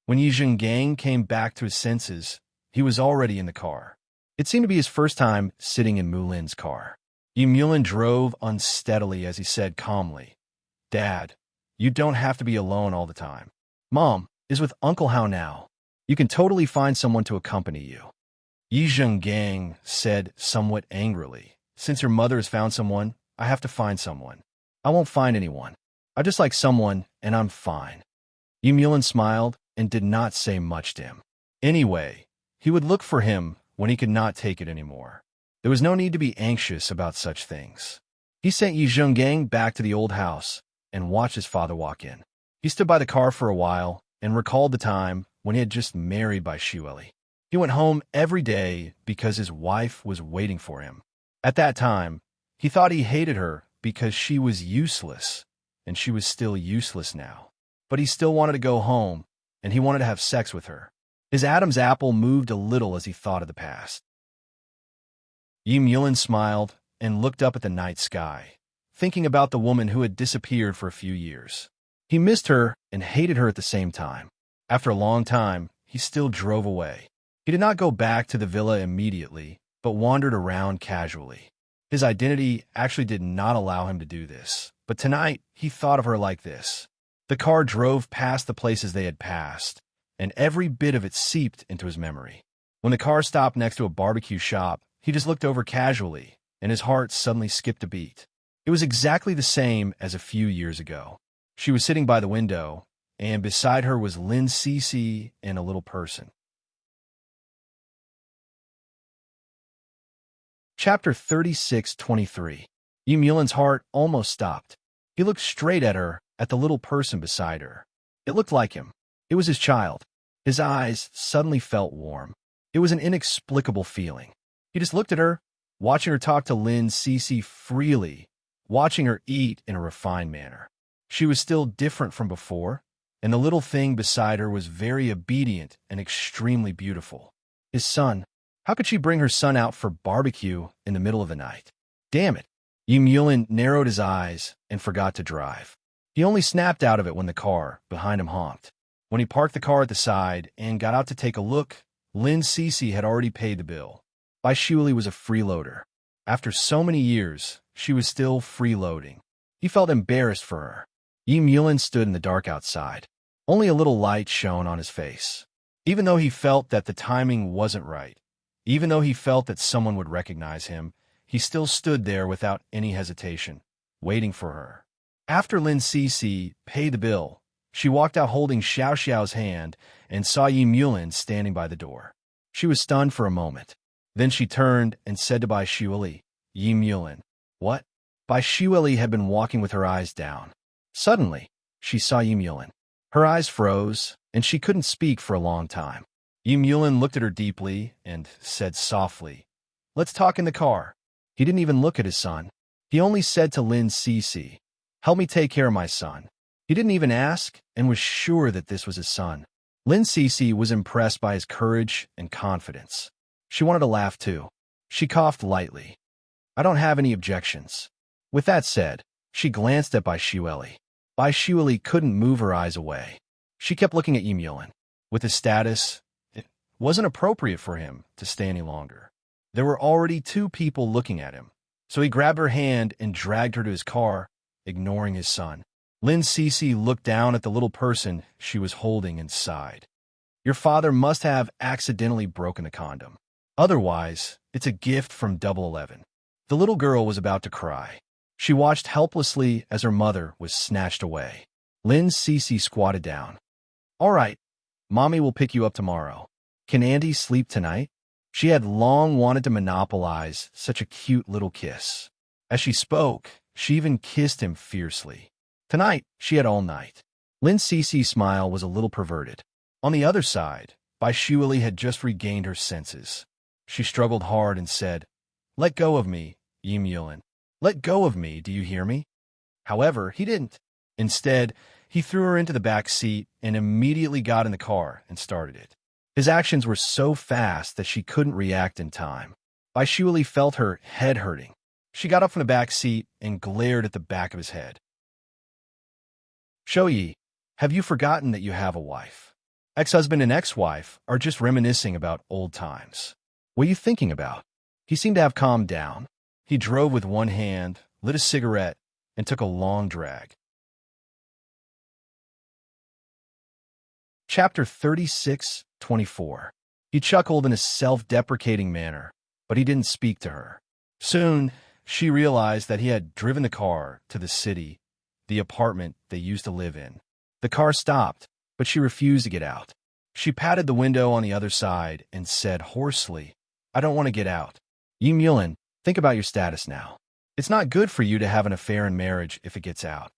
When Yi Zhengang came back to his senses, he was already in the car. It seemed to be his first time sitting in Mulin's car. Yi Mulin drove unsteadily as he said calmly, Dad, you don't have to be alone all the time. Mom is with Uncle Hao now. You can totally find someone to accompany you. Yi Zhengang said somewhat angrily, since your mother has found someone, I have to find someone. I won't find anyone. I just like someone, and I'm fine. Yi Mulin smiled and did not say much to him. Anyway, he would look for him when he could not take it anymore. There was no need to be anxious about such things. He sent Yi Zhengang back to the old house and watched his father walk in. He stood by the car for a while and recalled the time when he had just married Bai Xueli. He went home every day because his wife was waiting for him. At that time, he thought he hated her because she was useless, and she was still useless now. But he still wanted to go home, and he wanted to have sex with her. His Adam's apple moved a little as he thought of the past. Yi Mulin smiled and looked up at the night sky, thinking about the woman who had disappeared for a few years. He missed her and hated her at the same time. After a long time, he still drove away. He did not go back to the villa immediately, but wandered around casually. His identity actually did not allow him to do this, but tonight he thought of her like this. The car drove past the places they had passed, and every bit of it seeped into his memory. When the car stopped next to a barbecue shop, he just looked over casually, and his heart suddenly skipped a beat. It was exactly the same as a few years ago. She was sitting by the window, and beside her was Lin Cece and a little person. Chapter 36:23. Yulin's heart almost stopped. He looked straight at her, at the little person beside her. It looked like him. It was his child. His eyes suddenly felt warm. It was an inexplicable feeling. He just looked at her, watching her talk to Lin Cece freely, watching her eat in a refined manner. She was still different from before, and the little thing beside her was very obedient and extremely beautiful. His son. How could she bring her son out for barbecue in the middle of the night? Damn it. Yulin narrowed his eyes and forgot to drive. He only snapped out of it when the car behind him honked. When he parked the car at the side and got out to take a look, Lin Cece had already paid the bill. Bai Shuili was a freeloader. After so many years, she was still freeloading. He felt embarrassed for her. Yulin stood in the dark outside. Only a little light shone on his face. Even though he felt that the timing wasn't right, even though he felt that someone would recognize him, he still stood there without any hesitation, waiting for her. After Lin Cece paid the bill, she walked out holding Xiao Xiao's hand and saw Yulin standing by the door. She was stunned for a moment. Then she turned and said to Bai Shuili, Yulin, what? Bai Shuili had been walking with her eyes down. Suddenly, she saw Yulin. Her eyes froze, and she couldn't speak for a long time. Yulin looked at her deeply and said softly, let's talk in the car. He didn't even look at his son. He only said to Lin Cece, help me take care of my son. He didn't even ask and was sure that this was his son. Lin Cece was impressed by his courage and confidence. She wanted to laugh too. She coughed lightly. I don't have any objections. With that said, she glanced at Bai Shuili. Bai Shuili couldn't move her eyes away. She kept looking at Yulin. With his status, it wasn't appropriate for him to stay any longer. There were already two people looking at him, so he grabbed her hand and dragged her to his car, ignoring his son. Lin Cece looked down at the little person she was holding and sighed. Your father must have accidentally broken the condom. Otherwise, it's a gift from 11. The little girl was about to cry. She watched helplessly as her mother was snatched away. Lin Cece squatted down. All right, Mommy will pick you up tomorrow. Can Auntie sleep tonight? She had long wanted to monopolize such a cute little kiss. As she spoke, she even kissed him fiercely. Tonight, she had all night. Lin Cece's smile was a little perverted. On the other side, Bai Shuili had just regained her senses. She struggled hard and said, let go of me, Yulin. Let go of me, do you hear me? However, he didn't. Instead, he threw her into the back seat and immediately got in the car and started it. His actions were so fast that she couldn't react in time. Bai Shuili felt her head hurting. She got up from the back seat and glared at the back of his head. Shouyi, have you forgotten that you have a wife? Ex-husband and ex-wife are just reminiscing about old times. What are you thinking about? He seemed to have calmed down. He drove with one hand, lit a cigarette, and took a long drag. Chapter 36:24. He chuckled in a self-deprecating manner, but he didn't speak to her. Soon, she realized that he had driven the car to the city, the apartment they used to live in. The car stopped, but she refused to get out. She patted the window on the other side and said hoarsely, I don't want to get out. Yulin, think about your status now. It's not good for you to have an affair in marriage if it gets out.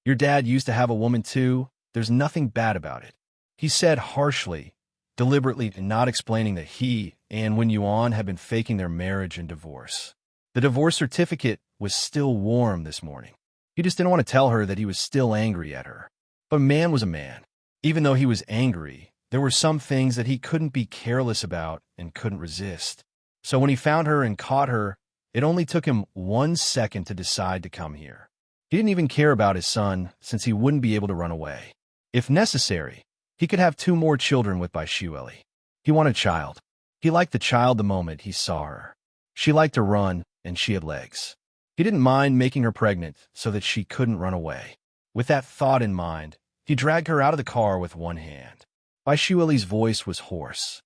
Your dad used to have a woman too. There's nothing bad about it. He said harshly, deliberately not explaining that he and Wen Yuan had been faking their marriage and divorce. The divorce certificate was still warm this morning. He just didn't want to tell her that he was still angry at her. But a man was a man. Even though he was angry, there were some things that he couldn't be careless about and couldn't resist. So when he found her and caught her, it only took him 1 second to decide to come here. He didn't even care about his son since he wouldn't be able to run away. If necessary, he could have 2 more children with Bai Shuili. He wanted a child. He liked the child the moment he saw her. She liked to run, and she had legs. He didn't mind making her pregnant so that she couldn't run away. With that thought in mind, he dragged her out of the car with one hand. Bai Shuili's voice was hoarse.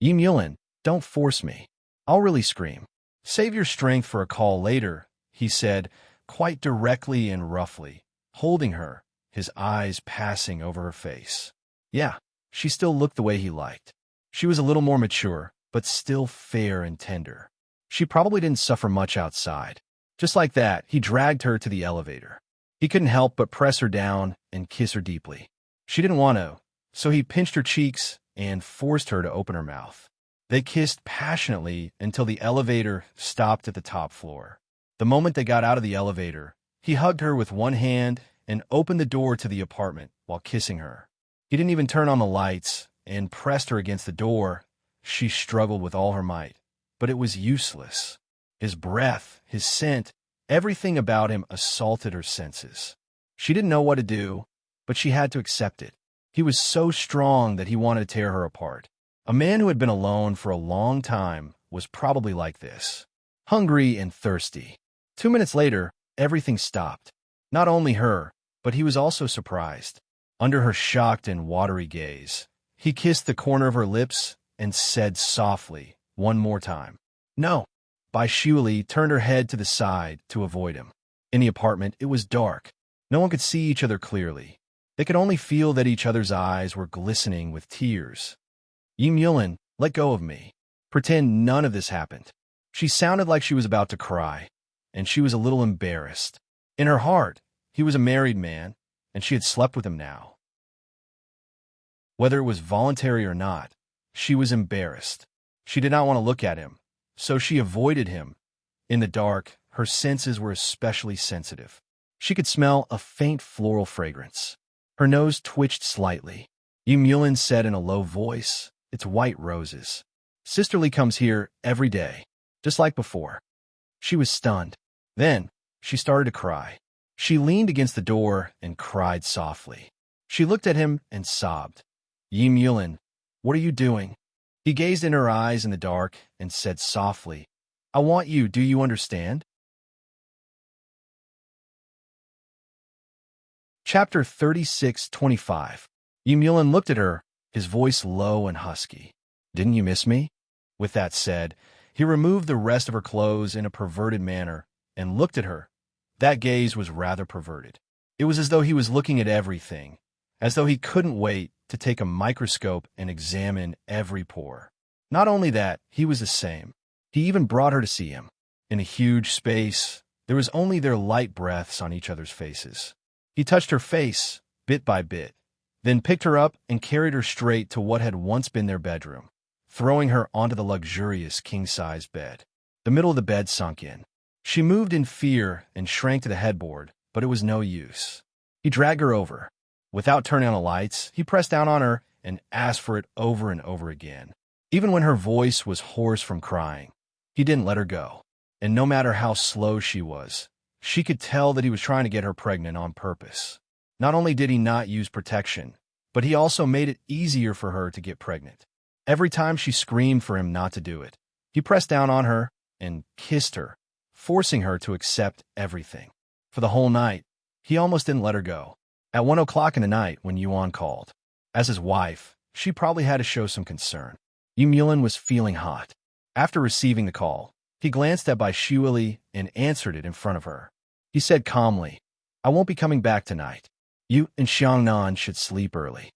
Yulin, don't force me. I'll really scream. Save your strength for a call later, he said, quite directly and roughly, holding her, his eyes passing over her face. Yeah, she still looked the way he liked. She was a little more mature, but still fair and tender. She probably didn't suffer much outside. Just like that, he dragged her to the elevator. He couldn't help but press her down and kiss her deeply. She didn't want to, so he pinched her cheeks and forced her to open her mouth. They kissed passionately until the elevator stopped at the top floor. The moment they got out of the elevator, he hugged her with one hand and opened the door to the apartment while kissing her. He didn't even turn on the lights and pressed her against the door. She struggled with all her might, but it was useless. His breath, his scent, everything about him assaulted her senses. She didn't know what to do, but she had to accept it. He was so strong that he wanted to tear her apart. A man who had been alone for a long time was probably like this, hungry and thirsty. 2 minutes later, everything stopped. Not only her, but he was also surprised. Under her shocked and watery gaze, he kissed the corner of her lips and said softly, one more time, "No." Bai Shuili turned her head to the side to avoid him. In the apartment, it was dark. No one could see each other clearly. They could only feel that each other's eyes were glistening with tears. "Yim Yulin, let go of me. Pretend none of this happened." She sounded like she was about to cry, and she was a little embarrassed. In her heart, he was a married man, and she had slept with him now. Whether it was voluntary or not, she was embarrassed. She did not want to look at him, so she avoided him. In the dark, her senses were especially sensitive. She could smell a faint floral fragrance. Her nose twitched slightly. Yim Yulin said in a low voice, "It's white roses. Sisterly comes here every day, just like before." She was stunned. Then, she started to cry. She leaned against the door and cried softly. She looked at him and sobbed. "Yim Yulin, what are you doing?" He gazed in her eyes in the dark and said softly, "I want you, do you understand?" Chapter 36:25. Yim Yulin looked at her, his voice low and husky. "Didn't you miss me?" With that said, he removed the rest of her clothes in a perverted manner and looked at her. That gaze was rather perverted. It was as though he was looking at everything, as though he couldn't wait to take a microscope and examine every pore. Not only that, he was the same. He even brought her to see him. In a huge space, there was only their light breaths on each other's faces. He touched her face, bit by bit, then picked her up and carried her straight to what had once been their bedroom, throwing her onto the luxurious king-size bed. The middle of the bed sunk in. She moved in fear and shrank to the headboard, but it was no use. He dragged her over. Without turning on the lights, he pressed down on her and asked for it over and over again. Even when her voice was hoarse from crying, he didn't let her go. And no matter how slow she was, she could tell that he was trying to get her pregnant on purpose. Not only did he not use protection, but he also made it easier for her to get pregnant. Every time she screamed for him not to do it, he pressed down on her and kissed her, forcing her to accept everything. For the whole night, he almost didn't let her go. At 1 o'clock in the night, when Yuan called, as his wife, she probably had to show some concern. Yim Yulin was feeling hot. After receiving the call, he glanced at Bai Shuili and answered it in front of her. He said calmly, "I won't be coming back tonight. You and Xiangnan should sleep early."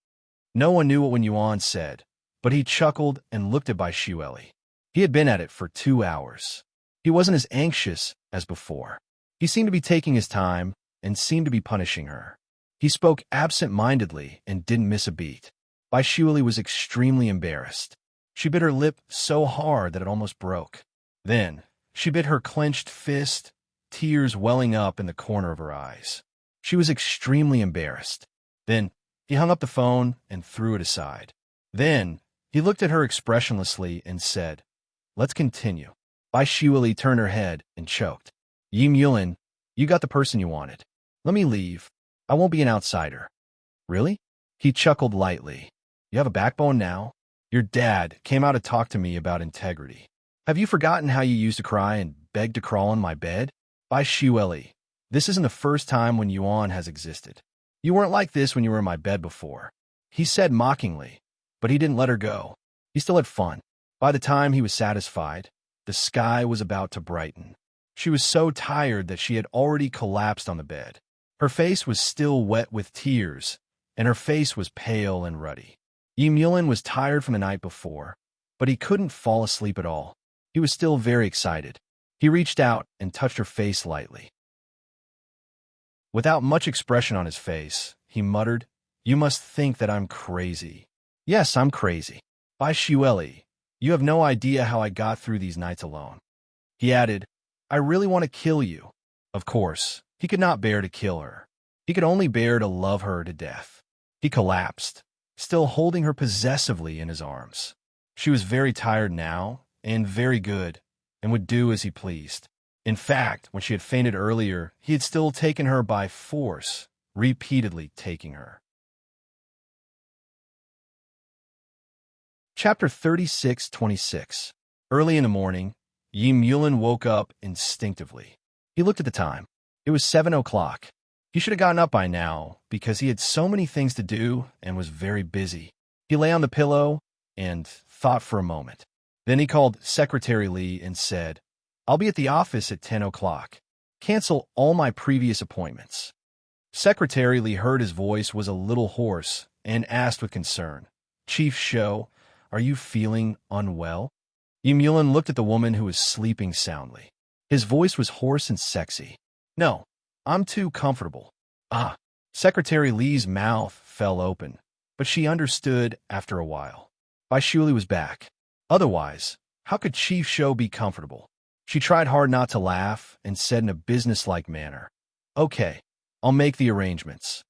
No one knew what Yuan said, but he chuckled and looked at Bai Shuili. He had been at it for 2 hours. He wasn't as anxious as before. He seemed to be taking his time and seemed to be punishing her. He spoke absent-mindedly and didn't miss a beat. Bai Shuili was extremely embarrassed. She bit her lip so hard that it almost broke. Then, she bit her clenched fist, tears welling up in the corner of her eyes. She was extremely embarrassed. Then, he hung up the phone and threw it aside. Then, he looked at her expressionlessly and said, "Let's continue." Bai Shuili turned her head and choked. "Yim Yulin, you got the person you wanted. Let me leave. I won't be an outsider." "Really?" He chuckled lightly. "You have a backbone now? Your dad came out to talk to me about integrity. Have you forgotten how you used to cry and beg to crawl on my bed?" Bai Shuili, this isn't the first time when Yuan has existed. "You weren't like this when you were in my bed before," he said mockingly, but he didn't let her go. He still had fun. By the time he was satisfied, the sky was about to brighten. She was so tired that she had already collapsed on the bed. Her face was still wet with tears, and her face was pale and ruddy. Yim Yulin was tired from the night before, but he couldn't fall asleep at all. He was still very excited. He reached out and touched her face lightly. Without much expression on his face, he muttered, "You must think that I'm crazy." "Yes, I'm crazy. By Shueli, you have no idea how I got through these nights alone." He added, "I really want to kill you." Of course, he could not bear to kill her. He could only bear to love her to death. He collapsed, still holding her possessively in his arms. She was very tired now, and very good, and would do as he pleased. In fact, when she had fainted earlier, he had still taken her by force, repeatedly taking her. Chapter 36:26. Early in the morning, Yi Mulin woke up instinctively. He looked at the time. It was 7 o'clock. He should have gotten up by now, because he had so many things to do and was very busy. He lay on the pillow and thought for a moment. Then he called Secretary Li and said, "I'll be at the office at 10 o'clock. Cancel all my previous appointments." Secretary Li heard his voice was a little hoarse and asked with concern, "Chief Shou, are you feeling unwell?" Yi Mulin looked at the woman who was sleeping soundly. His voice was hoarse and sexy. "No, I'm too comfortable." "Ah." Secretary Li's mouth fell open, but she understood after a while. Bai Shuli was back. Otherwise, how could Chief Shou be comfortable? She tried hard not to laugh and said in a businesslike manner, "Okay, I'll make the arrangements.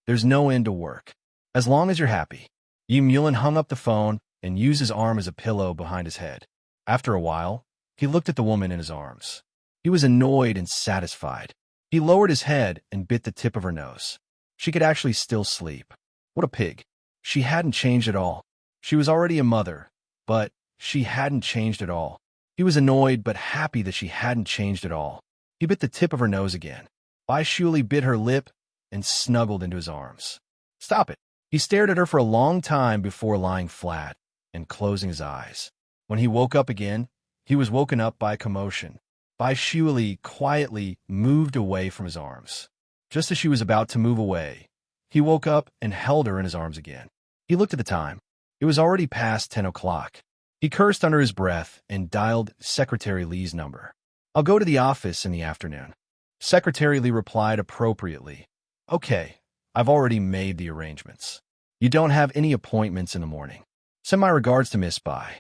There's no end to work. As long as you're happy." Yi Mulin hung up the phone and used his arm as a pillow behind his head. After a while, he looked at the woman in his arms. He was annoyed and satisfied. He lowered his head and bit the tip of her nose. She could actually still sleep. What a pig. She hadn't changed at all. She was already a mother, but she hadn't changed at all. He was annoyed but happy that she hadn't changed at all. He bit the tip of her nose again. Bai Shuli bit her lip and snuggled into his arms. "Stop it." He stared at her for a long time before lying flat and closing his eyes. When he woke up again, he was woken up by a commotion. Bai Shuli quietly moved away from his arms. Just as she was about to move away, he woke up and held her in his arms again. He looked at the time. It was already past 10 o'clock. He cursed under his breath and dialed Secretary Li's number. "I'll go to the office in the afternoon." Secretary Li replied appropriately, "Okay, I've already made the arrangements. You don't have any appointments in the morning. Send my regards to Miss Bai."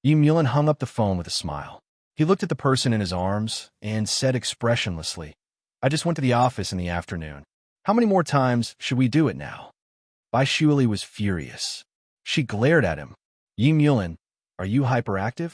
Yi Mulin hung up the phone with a smile. He looked at the person in his arms and said expressionlessly, "I just went to the office in the afternoon. How many more times should we do it now?" Bai Shuli was furious. She glared at him. "Yi Mulin, are you hyperactive?"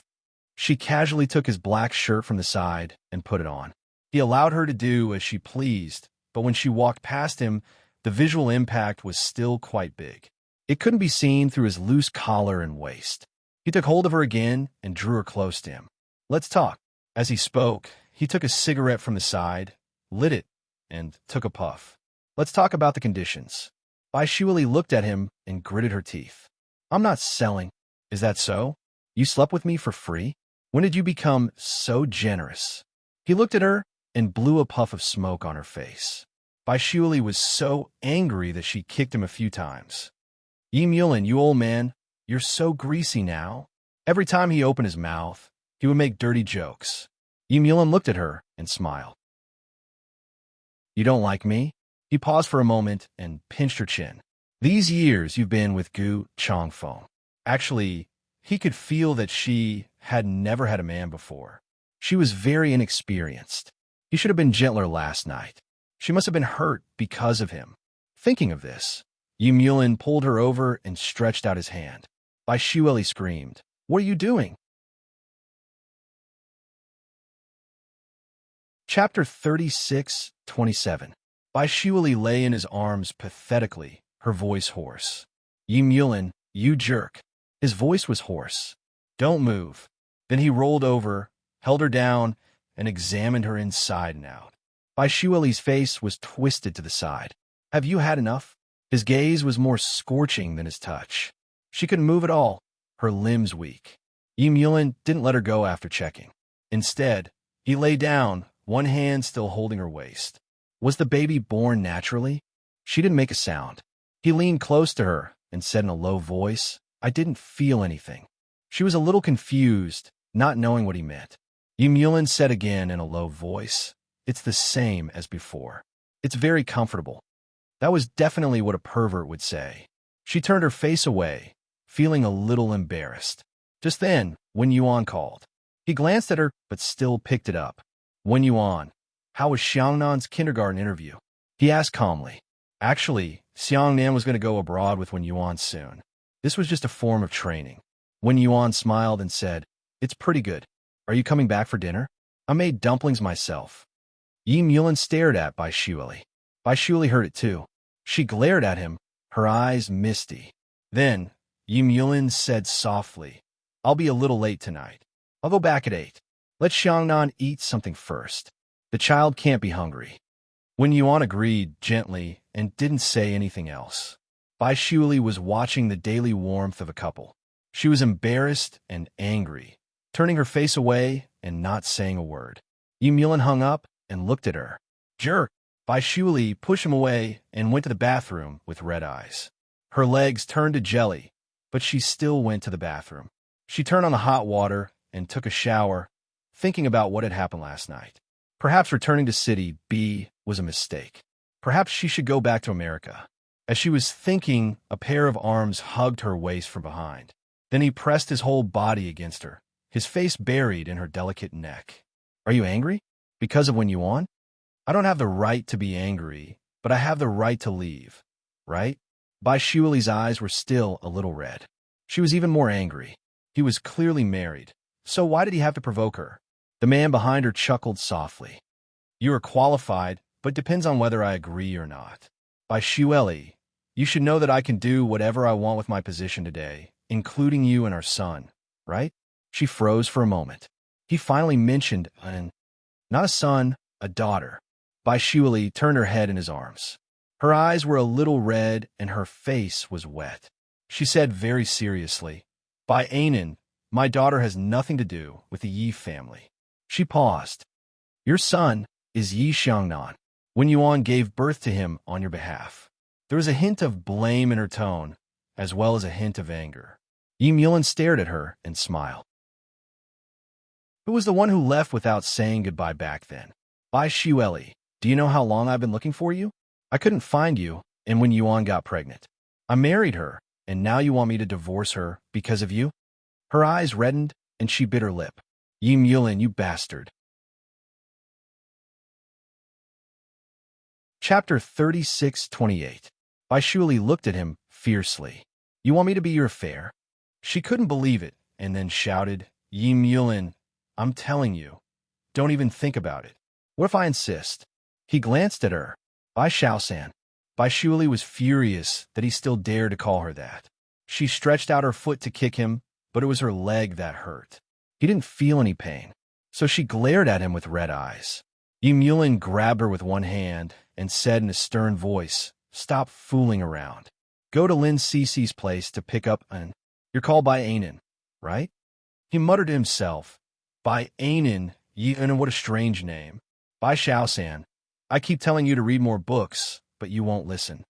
She casually took his black shirt from the side and put it on. He allowed her to do as she pleased, but when she walked past him, the visual impact was still quite big. It couldn't be seen through his loose collar and waist. He took hold of her again and drew her close to him. "Let's talk." As he spoke, he took a cigarette from the side, lit it, and took a puff. "Let's talk about the conditions." Bai Shuli looked at him and gritted her teeth. "I'm not selling." "Is that so? You slept with me for free? When did you become so generous?" He looked at her and blew a puff of smoke on her face. Bai Shuli was so angry that she kicked him a few times. "Yi Mulin, you old man, you're so greasy now." Every time he opened his mouth, he would make dirty jokes. Yi Mulin looked at her and smiled. "You don't like me?" He paused for a moment and pinched her chin. "These years you've been with Gu Changfeng." Actually, he could feel that she had never had a man before. She was very inexperienced. He should have been gentler last night. She must have been hurt because of him. Thinking of this, Yi Mulin pulled her over and stretched out his hand. Bai Shuli screamed, "What are you doing?" Chapter 36:27. Bai Shuli lay in his arms pathetically, her voice hoarse. "Yi Mulin, you jerk." His voice was hoarse. "Don't move." Then he rolled over, held her down, and examined her inside and out. Bai Shuli's face was twisted to the side. "Have you had enough?" His gaze was more scorching than his touch. She couldn't move at all, her limbs weak. Yi Mulin didn't let her go after checking. Instead, he lay down, one hand still holding her waist. Was the baby born naturally? She didn't make a sound. He leaned close to her and said in a low voice, "I didn't feel anything." She was a little confused, not knowing what he meant. Yulin said again in a low voice, "It's the same as before. It's very comfortable." That was definitely what a pervert would say. She turned her face away, feeling a little embarrassed. Just then, Wen Yuan called. He glanced at her, but still picked it up. "Wen Yuan, how was Xiangnan's kindergarten interview?" He asked calmly. Actually, Xiangnan was going to go abroad with Wen Yuan soon. This was just a form of training. Wen Yuan smiled and said, "It's pretty good. Are you coming back for dinner? I made dumplings myself." Yulin stared at Bai Shuili. Bai Shuili heard it too. She glared at him, her eyes misty. Then, Yulin said softly, "I'll be a little late tonight. I'll go back at 8. Let Xiangnan eat something first. The child can't be hungry." Wen Yuan agreed gently and didn't say anything else. Bai Shuili was watching the daily warmth of a couple. She was embarrassed and angry, turning her face away and not saying a word. Yulin hung up and looked at her. "Jerk!" Bai Shuili pushed him away and went to the bathroom with red eyes. Her legs turned to jelly, but she still went to the bathroom. She turned on the hot water and took a shower, thinking about what had happened last night. Perhaps returning to City B was a mistake. Perhaps she should go back to America. As she was thinking, a pair of arms hugged her waist from behind. Then he pressed his whole body against her, his face buried in her delicate neck. "Are you angry? Because of Wen Yuan?" "I don't have the right to be angry, but I have the right to leave, right?" Bai Shuili's eyes were still a little red. She was even more angry. He was clearly married, so why did he have to provoke her? The man behind her chuckled softly. "You are qualified, but depends on whether I agree or not. Bai Shuili, you should know that I can do whatever I want with my position today, including you and our son, right?" She froze for a moment. He finally mentioned not a son, a daughter. Bai Shuili turned her head in his arms. Her eyes were a little red and her face was wet. She said very seriously, "Bai Anan, my daughter has nothing to do with the Yi family." She paused. "Your son is Yi Xiangnan. Wen Yuan gave birth to him on your behalf." There was a hint of blame in her tone, as well as a hint of anger. Yulin stared at her and smiled. "Who was the one who left without saying goodbye back then?" "Bai Shuili, do you know how long I've been looking for you? I couldn't find you, and when Yuan got pregnant, I married her, and now you want me to divorce her because of you?" Her eyes reddened, and she bit her lip. "Yulin, you bastard." Chapter 36:28. Bai Shuili looked at him fiercely. "You want me to be your affair?" She couldn't believe it, and then shouted, "Yulin, I'm telling you, don't even think about it. What if I insist?" He glanced at her. "Bai Shaosan." Bai Shuili was furious that he still dared to call her that. She stretched out her foot to kick him, but it was her leg that hurt. He didn't feel any pain, so she glared at him with red eyes. Yulin grabbed her with one hand and said in a stern voice, "Stop fooling around. Go to Lin Cece's place to pick up You're called Bai Anan, right?" He muttered to himself, "Bai Anan, what a strange name. Bai Shaosan, I keep telling you to read more books, but you won't listen."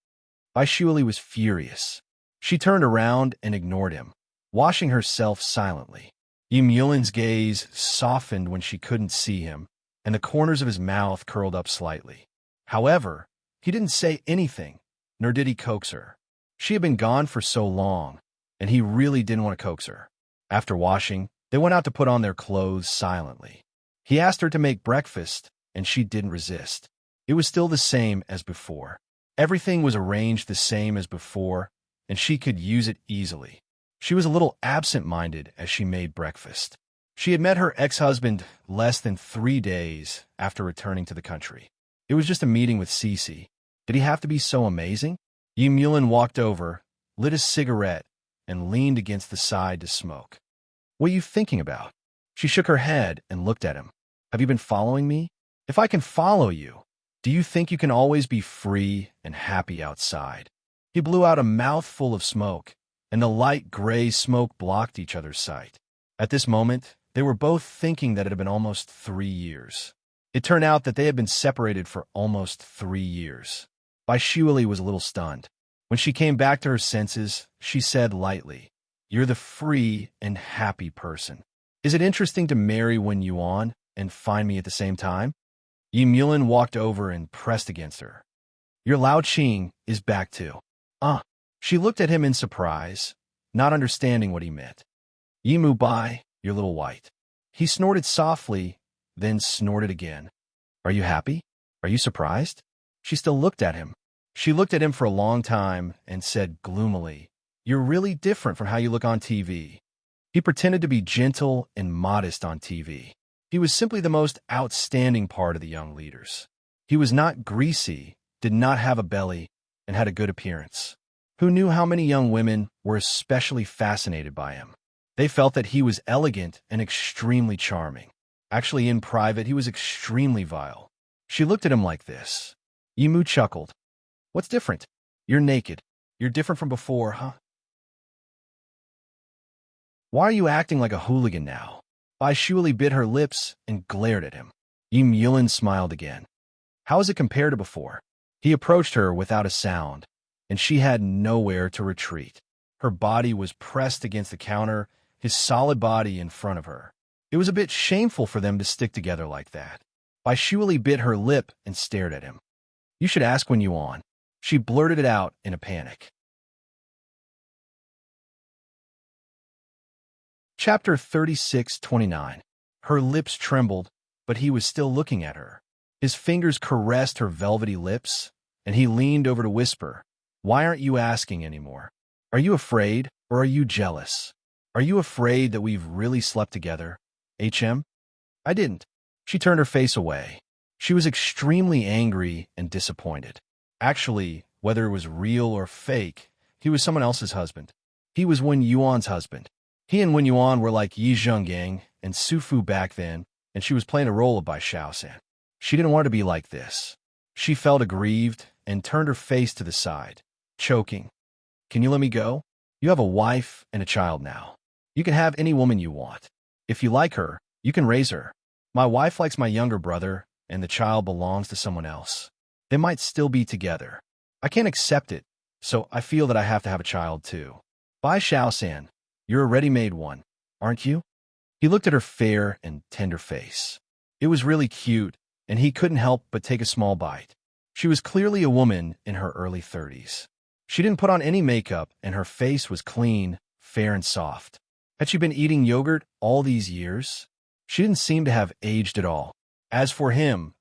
Bai Shuili was furious. She turned around and ignored him, washing herself silently. Yulin's gaze softened when she couldn't see him, and the corners of his mouth curled up slightly. However, he didn't say anything, nor did he coax her. She had been gone for so long, and he really didn't want to coax her. After washing, they went out to put on their clothes silently. He asked her to make breakfast, and she didn't resist. It was still the same as before. Everything was arranged the same as before, and she could use it easily. She was a little absent-minded as she made breakfast. She had met her ex-husband less than 3 days after returning to the country. It was just a meeting with Cece. Did he have to be so amazing? Yulin walked over, lit a cigarette, and leaned against the side to smoke. "What are you thinking about?" She shook her head and looked at him. "Have you been following me? If I can follow you, do you think you can always be free and happy outside?" He blew out a mouthful of smoke, and the light gray smoke blocked each other's sight. At this moment, they were both thinking that it had been almost 3 years. It turned out that they had been separated for almost 3 years. Bai Shuili was a little stunned. When she came back to her senses, she said lightly, "You're the free and happy person." Is it interesting to marry Wen Yuan and find me at the same time? Yi Mulin walked over and pressed against her. Your Lao Qing is back too. She looked at him in surprise, not understanding what he meant. Yi Mu Bai, your little white. He snorted softly, then snorted again. Are you happy? Are you surprised? She still looked at him. She looked at him for a long time and said gloomily, You're really different from how you look on TV. He pretended to be gentle and modest on TV. He was simply the most outstanding part of the young leaders. He was not greasy, did not have a belly, and had a good appearance. Who knew how many young women were especially fascinated by him? They felt that he was elegant and extremely charming. Actually, in private, he was extremely vile. She looked at him like this. Yi Mu chuckled. What's different? You're naked. You're different from before, huh? Why are you acting like a hooligan now? Bai Shuili bit her lips and glared at him. Yi Mulin smiled again. How is it compared to before? He approached her without a sound, and she had nowhere to retreat. Her body was pressed against the counter, his solid body in front of her. It was a bit shameful for them to stick together like that. Bai Shuili bit her lip and stared at him. You should ask Wen Yuan. She blurted it out in a panic. Chapter 36:29. Her lips trembled, but he was still looking at her. His fingers caressed her velvety lips, and he leaned over to whisper, Why aren't you asking anymore? Are you afraid, or are you jealous? Are you afraid that we've really slept together? HM? I didn't. She turned her face away. She was extremely angry and disappointed. Actually, whether it was real or fake, he was someone else's husband. He was Wen Yuan's husband. He and Wen Yuan were like Yi Zhongyang and Sufu back then, and she was playing a role of Bai Shaosan. She didn't want to be like this. She felt aggrieved and turned her face to the side, choking. Can you let me go? You have a wife and a child now. You can have any woman you want. If you like her, you can raise her. My wife likes my younger brother, and the child belongs to someone else. They might still be together. I can't accept it, so I feel that I have to have a child too. Bai Shaosan, you're a ready-made one, aren't you? He looked at her fair and tender face. It was really cute, and he couldn't help but take a small bite. She was clearly a woman in her early 30s. She didn't put on any makeup, and her face was clean, fair, and soft. Had she been eating yogurt all these years? She didn't seem to have aged at all. As for him,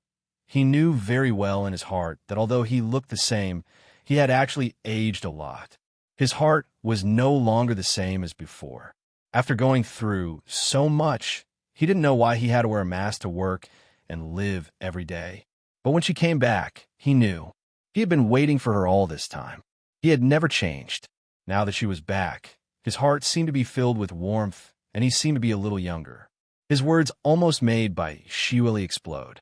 he knew very well in his heart that although he looked the same, he had actually aged a lot. His heart was no longer the same as before. After going through so much, he didn't know why he had to wear a mask to work and live every day. But when she came back, he knew. He had been waiting for her all this time. He had never changed. Now that she was back, his heart seemed to be filled with warmth, and he seemed to be a little younger. His words almost made Bai Shuili explode.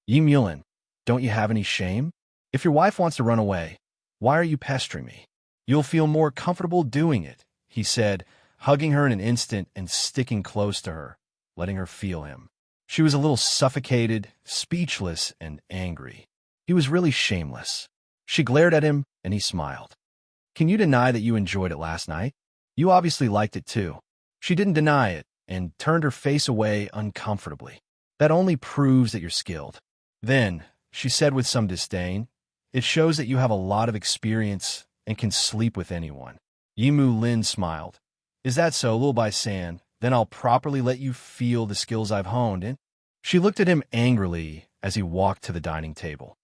Yi Mulin, don't you have any shame? If your wife wants to run away, why are you pestering me? You'll feel more comfortable doing it, he said, hugging her in an instant and sticking close to her, letting her feel him. She was a little suffocated, speechless, and angry. He was really shameless. She glared at him, and he smiled. Can you deny that you enjoyed it last night? You obviously liked it too. She didn't deny it, and turned her face away uncomfortably. That only proves that you're skilled. Then, she said with some disdain, it shows that you have a lot of experience and can sleep with anyone. Yi Mulin smiled. Is that so, Lil Bai San? Then I'll properly let you feel the skills I've honed in. She looked at him angrily as he walked to the dining table.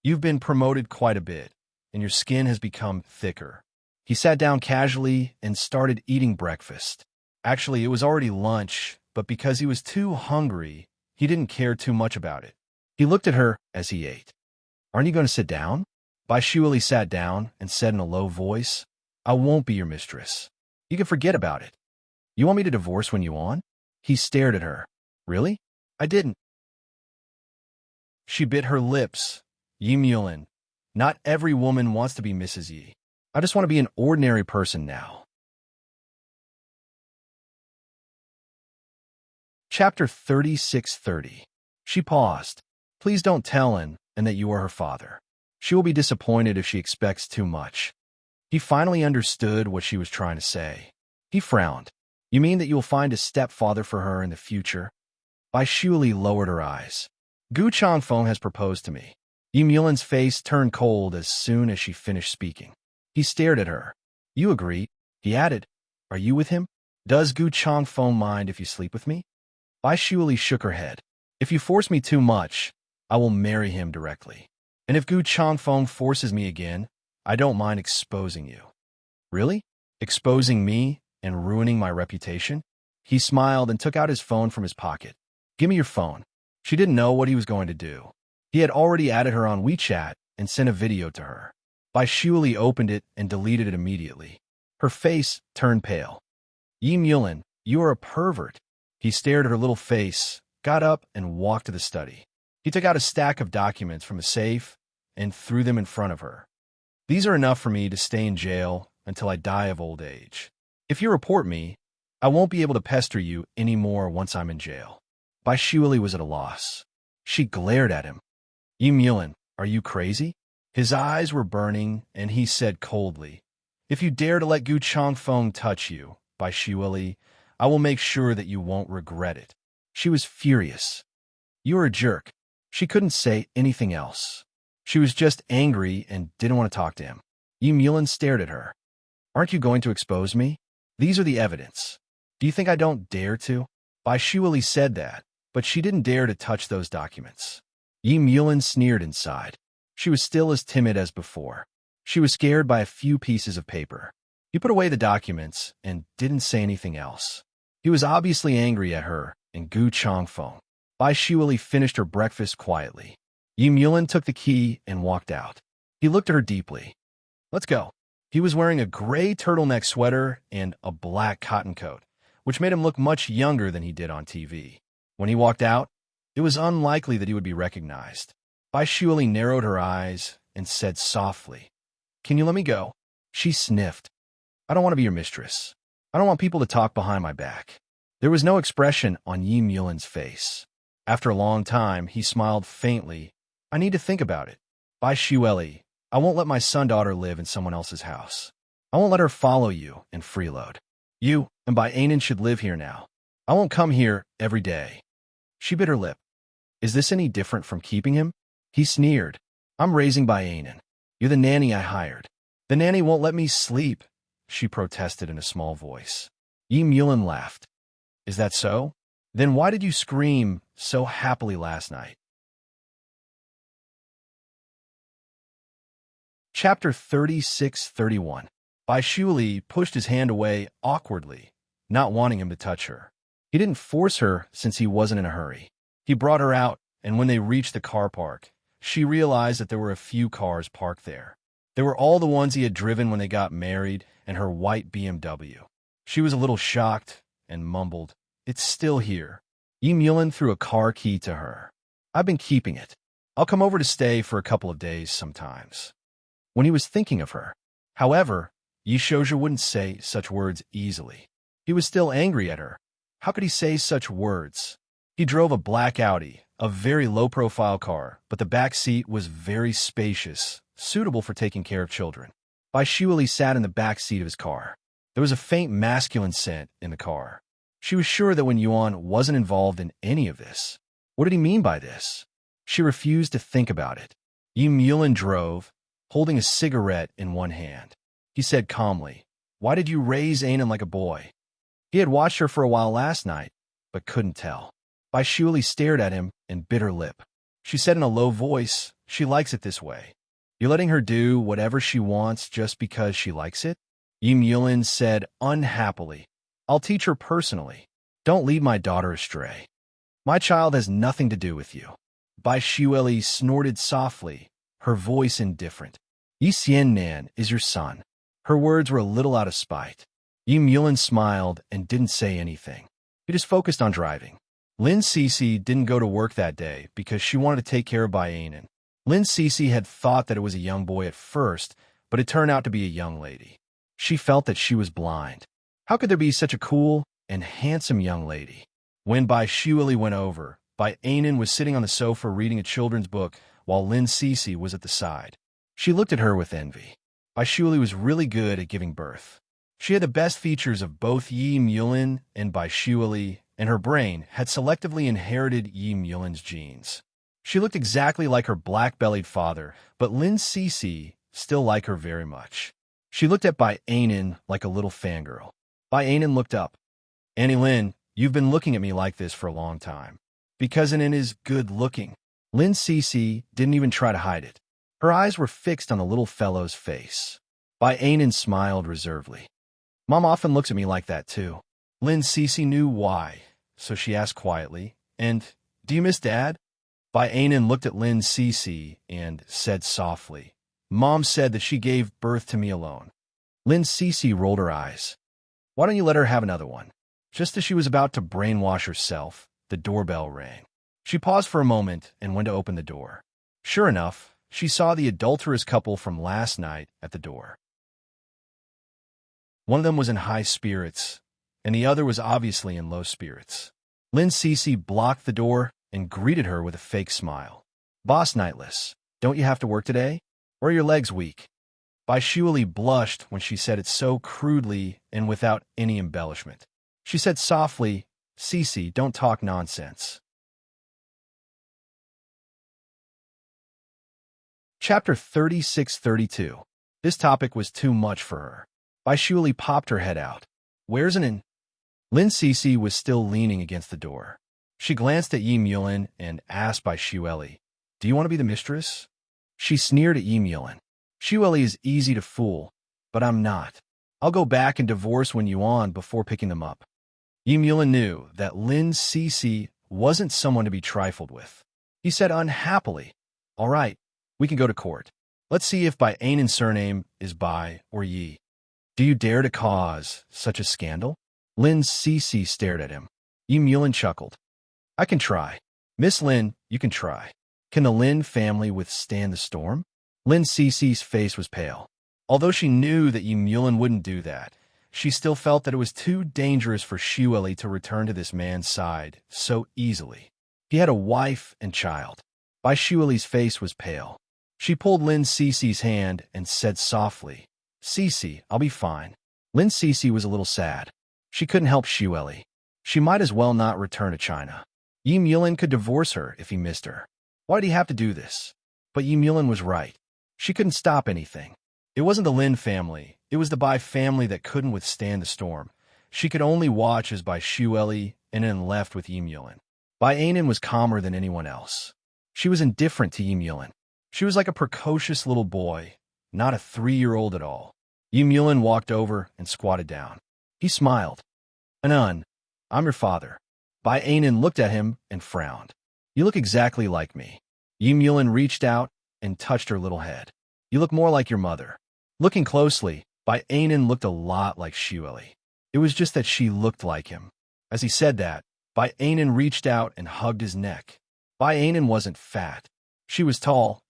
You've been promoted quite a bit, and your skin has become thicker. He sat down casually and started eating breakfast. Actually, it was already lunch, but because he was too hungry, he didn't care too much about it. He looked at her as he ate. Aren't you going to sit down? Bai Shuili sat down and said in a low voice, I won't be your mistress. You can forget about it. You want me to divorce Wen Yuan? He stared at her. Really? I didn't. She bit her lips. Yi Mulin, not every woman wants to be Mrs. Yi. I just want to be an ordinary person now. Chapter 36:30. She paused. Please don't tell Anne and that you are her father. She will be disappointed if she expects too much. He finally understood what she was trying to say. He frowned. You mean that you will find a stepfather for her in the future? Bai Shuili lowered her eyes. Gu Changfeng has proposed to me. Yi Mulin's face turned cold as soon as she finished speaking. He stared at her. You agree? He added. Are you with him? Does Gu Changfeng mind if you sleep with me? Bai Shuili shook her head. If you force me too much, I will marry him directly. And if Gu Changfeng forces me again, I don't mind exposing you. Really? Exposing me and ruining my reputation? He smiled and took out his phone from his pocket. Give me your phone. She didn't know what he was going to do. He had already added her on WeChat and sent a video to her. Bai Shuili opened it and deleted it immediately. Her face turned pale. Yi Mulin, you are a pervert. He stared at her little face, got up, and walked to the study. He took out a stack of documents from a safe and threw them in front of her. These are enough for me to stay in jail until I die of old age. If you report me, I won't be able to pester you anymore once I'm in jail. Bai Shuili was at a loss. She glared at him. Yi Mulin, are you crazy? His eyes were burning, and he said coldly, If you dare to let Gu Changfeng touch you, Bai Shuili, I will make sure that you won't regret it. She was furious. You're a jerk. She couldn't say anything else. She was just angry and didn't want to talk to him. Yi Mulin stared at her. Aren't you going to expose me? These are the evidence. Do you think I don't dare to? Bai Shuili said that, but she didn't dare to touch those documents. Yi Mulin sneered inside. She was still as timid as before. She was scared by a few pieces of paper. He put away the documents and didn't say anything else. He was obviously angry at her and Gu Changfeng. Bai Shuili finished her breakfast quietly. Yi Mulin took the key and walked out. He looked at her deeply. Let's go. He was wearing a gray turtleneck sweater and a black cotton coat, which made him look much younger than he did on TV. When he walked out, it was unlikely that he would be recognized. Bai Shuili narrowed her eyes and said softly, Can you let me go? She sniffed. I don't want to be your mistress. I don't want people to talk behind my back. There was no expression on Yi Mulin's face. After a long time, he smiled faintly. I need to think about it. Bai Shuili, I won't let my son-daughter live in someone else's house. I won't let her follow you and freeload. You and Bai Anan should live here now. I won't come here every day. She bit her lip. Is this any different from keeping him? He sneered. I'm raising Bai Anan. You're the nanny I hired. The nanny won't let me sleep, she protested in a small voice. Yi Mulin laughed. Is that so? Then why did you scream so happily last night? Chapter 36-31. Bai Shuili pushed his hand away awkwardly, not wanting him to touch her. He didn't force her since he wasn't in a hurry. He brought her out, and when they reached the car park, she realized that there were a few cars parked there. There were all the ones he had driven when they got married and her white BMW. She was a little shocked and mumbled, It's still here. Yi Mulin threw a car key to her. I've been keeping it. I'll come over to stay for a couple of days sometimes. When he was thinking of her. However, Yi Shouju wouldn't say such words easily. He was still angry at her. How could he say such words? He drove a black Audi, a very low-profile car, but the back seat was very spacious, suitable for taking care of children. Bai Shuili sat in the back seat of his car. There was a faint masculine scent in the car. She was sure that Wen Yuan wasn't involved in any of this. What did he mean by this? She refused to think about it. Yi Mulin drove, holding a cigarette in one hand. He said calmly, Why did you raise Anan like a boy? He had watched her for a while last night, but couldn't tell. Bai Shuili stared at him and bit her lip. She said in a low voice, She likes it this way. You're letting her do whatever she wants just because she likes it? Yi Mulin said unhappily, I'll teach her personally. Don't lead my daughter astray. My child has nothing to do with you. Bai Shuili snorted softly, her voice indifferent. Yi Xiannan is your son. Her words were a little out of spite. Yi Mulin smiled and didn't say anything. He just focused on driving. Lin Cece didn't go to work that day because she wanted to take care of Bai Anan. Lin Cece had thought that it was a young boy at first, but it turned out to be a young lady. She felt that she was blind. How could there be such a cool and handsome young lady? When Bai Shuili went over, Bai Anan was sitting on the sofa reading a children's book while Lin Cece was at the side. She looked at her with envy. Bai Shuili was really good at giving birth. She had the best features of both Yi Mulin and Bai Shuali, and her brain had selectively inherited Yi Mulin's genes. She looked exactly like her black-bellied father, but Lin Cece still liked her very much. She looked at Bai Anan like a little fangirl. Bai Anan looked up. "Annie Lin, you've been looking at me like this for a long time. Because Anan is good-looking." Lin Cece didn't even try to hide it. Her eyes were fixed on the little fellow's face. Bai Anan smiled reservedly. "Mom often looks at me like that, too." Lin Cece knew why, so she asked quietly, "And do you miss Dad?" Bai Anan looked at Lin Cece and said softly, "Mom said that she gave birth to me alone." Lin Cece rolled her eyes. "Why don't you let her have another one?" Just as she was about to brainwash herself, the doorbell rang. She paused for a moment and went to open the door. Sure enough, she saw the adulterous couple from last night at the door. One of them was in high spirits, and the other was obviously in low spirits. Lin Cece blocked the door and greeted her with a fake smile. "Boss Nightless, don't you have to work today? Or are your legs weak?" Bai Shuali blushed when she said it so crudely and without any embellishment. She said softly, "Cece, don't talk nonsense." Chapter 36-32. This topic was too much for her. Bai Shuali popped her head out. "Where's Anan?" Lin Cece was still leaning against the door. She glanced at Yi Mulin and asked Bai Shuali, "Do you want to be the mistress?" She sneered at Yi Mulin. "Shuali is easy to fool, but I'm not. I'll go back and divorce Wen Yuan before picking them up." Yi Mulin knew that Lin Cece wasn't someone to be trifled with. He said unhappily, "All right, we can go to court. Let's see if Bai Anan's surname is Bai or Yi. Do you dare to cause such a scandal?" Lin Cece stared at him. Yi Mulin chuckled. "I can try. Miss Lin, you can try. Can the Lin family withstand the storm?" Lin Cece's face was pale. Although she knew that Yi Mulin wouldn't do that, she still felt that it was too dangerous for Shuali to return to this man's side so easily. He had a wife and child. Bai Shuali's face was pale. She pulled Lin Cece's hand and said softly, "Cece, I'll be fine." Lin Cece was a little sad. She couldn't help Shuali. She might as well not return to China. Yi Mulin could divorce her if he missed her. Why did he have to do this? But Yi Mulin was right. She couldn't stop anything. It wasn't the Lin family. It was the Bai family that couldn't withstand the storm. She could only watch as Bai Shuali and then left with Yi Mulin. Bai Anan was calmer than anyone else. She was indifferent to Yi Mulin. She was like a precocious little boy, not a 3-year-old at all. Yi Mulin walked over and squatted down. He smiled. "Anan, I'm your father." Bai Anan looked at him and frowned. "You look exactly like me." Yi Mulin reached out and touched her little head. "You look more like your mother." Looking closely, Bai Anan looked a lot like Shuali. It was just that she looked like him. As he said that, Bai Anan reached out and hugged his neck. Bai Anan wasn't fat. She was tall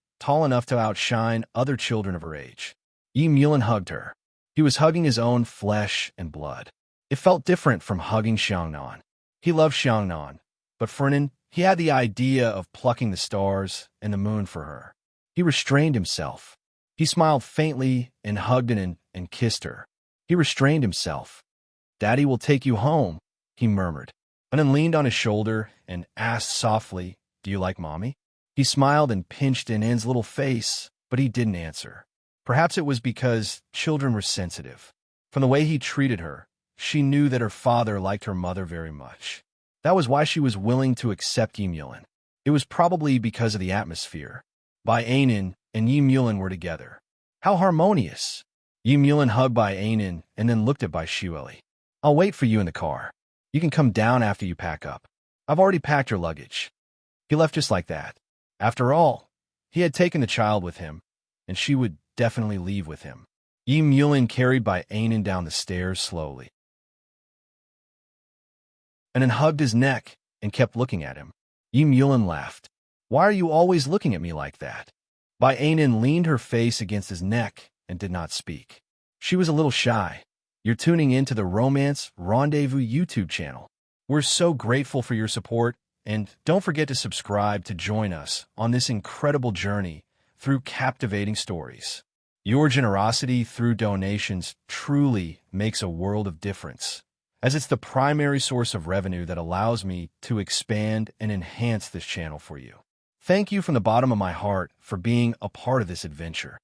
enough to outshine other children of her age. Yi Mulin hugged her. He was hugging his own flesh and blood. It felt different from hugging Xiangnan. He loved Xiangnan, but for Anan, he had the idea of plucking the stars and the moon for her. He restrained himself. He smiled faintly and hugged Anan and kissed her. He restrained himself. "Daddy will take you home," he murmured. Anan leaned on his shoulder and asked softly, "Do you like Mommy?" He smiled and pinched Anan's little face, but he didn't answer. Perhaps it was because children were sensitive. From the way he treated her, she knew that her father liked her mother very much. That was why she was willing to accept Yi Mulin. It was probably because of the atmosphere. Bai Anan and Yi Mulin were together. How harmonious! Yi Mulin hugged Bai Anan and then looked at Bai Shuali. "I'll wait for you in the car. You can come down after you pack up. I've already packed your luggage." He left just like that. After all, he had taken the child with him, and she would definitely leave with him. Yi Mulin carried Bai Anan down the stairs slowly, and then hugged his neck and kept looking at him. Yi Mulin laughed. "Why are you always looking at me like that?" Bai Anan leaned her face against his neck and did not speak. She was a little shy. You're tuning into the Romance Rendezvous YouTube channel. We're so grateful for your support, and don't forget to subscribe to join us on this incredible journey through captivating stories. Your generosity through donations truly makes a world of difference, as it's the primary source of revenue that allows me to expand and enhance this channel for you. Thank you from the bottom of my heart for being a part of this adventure.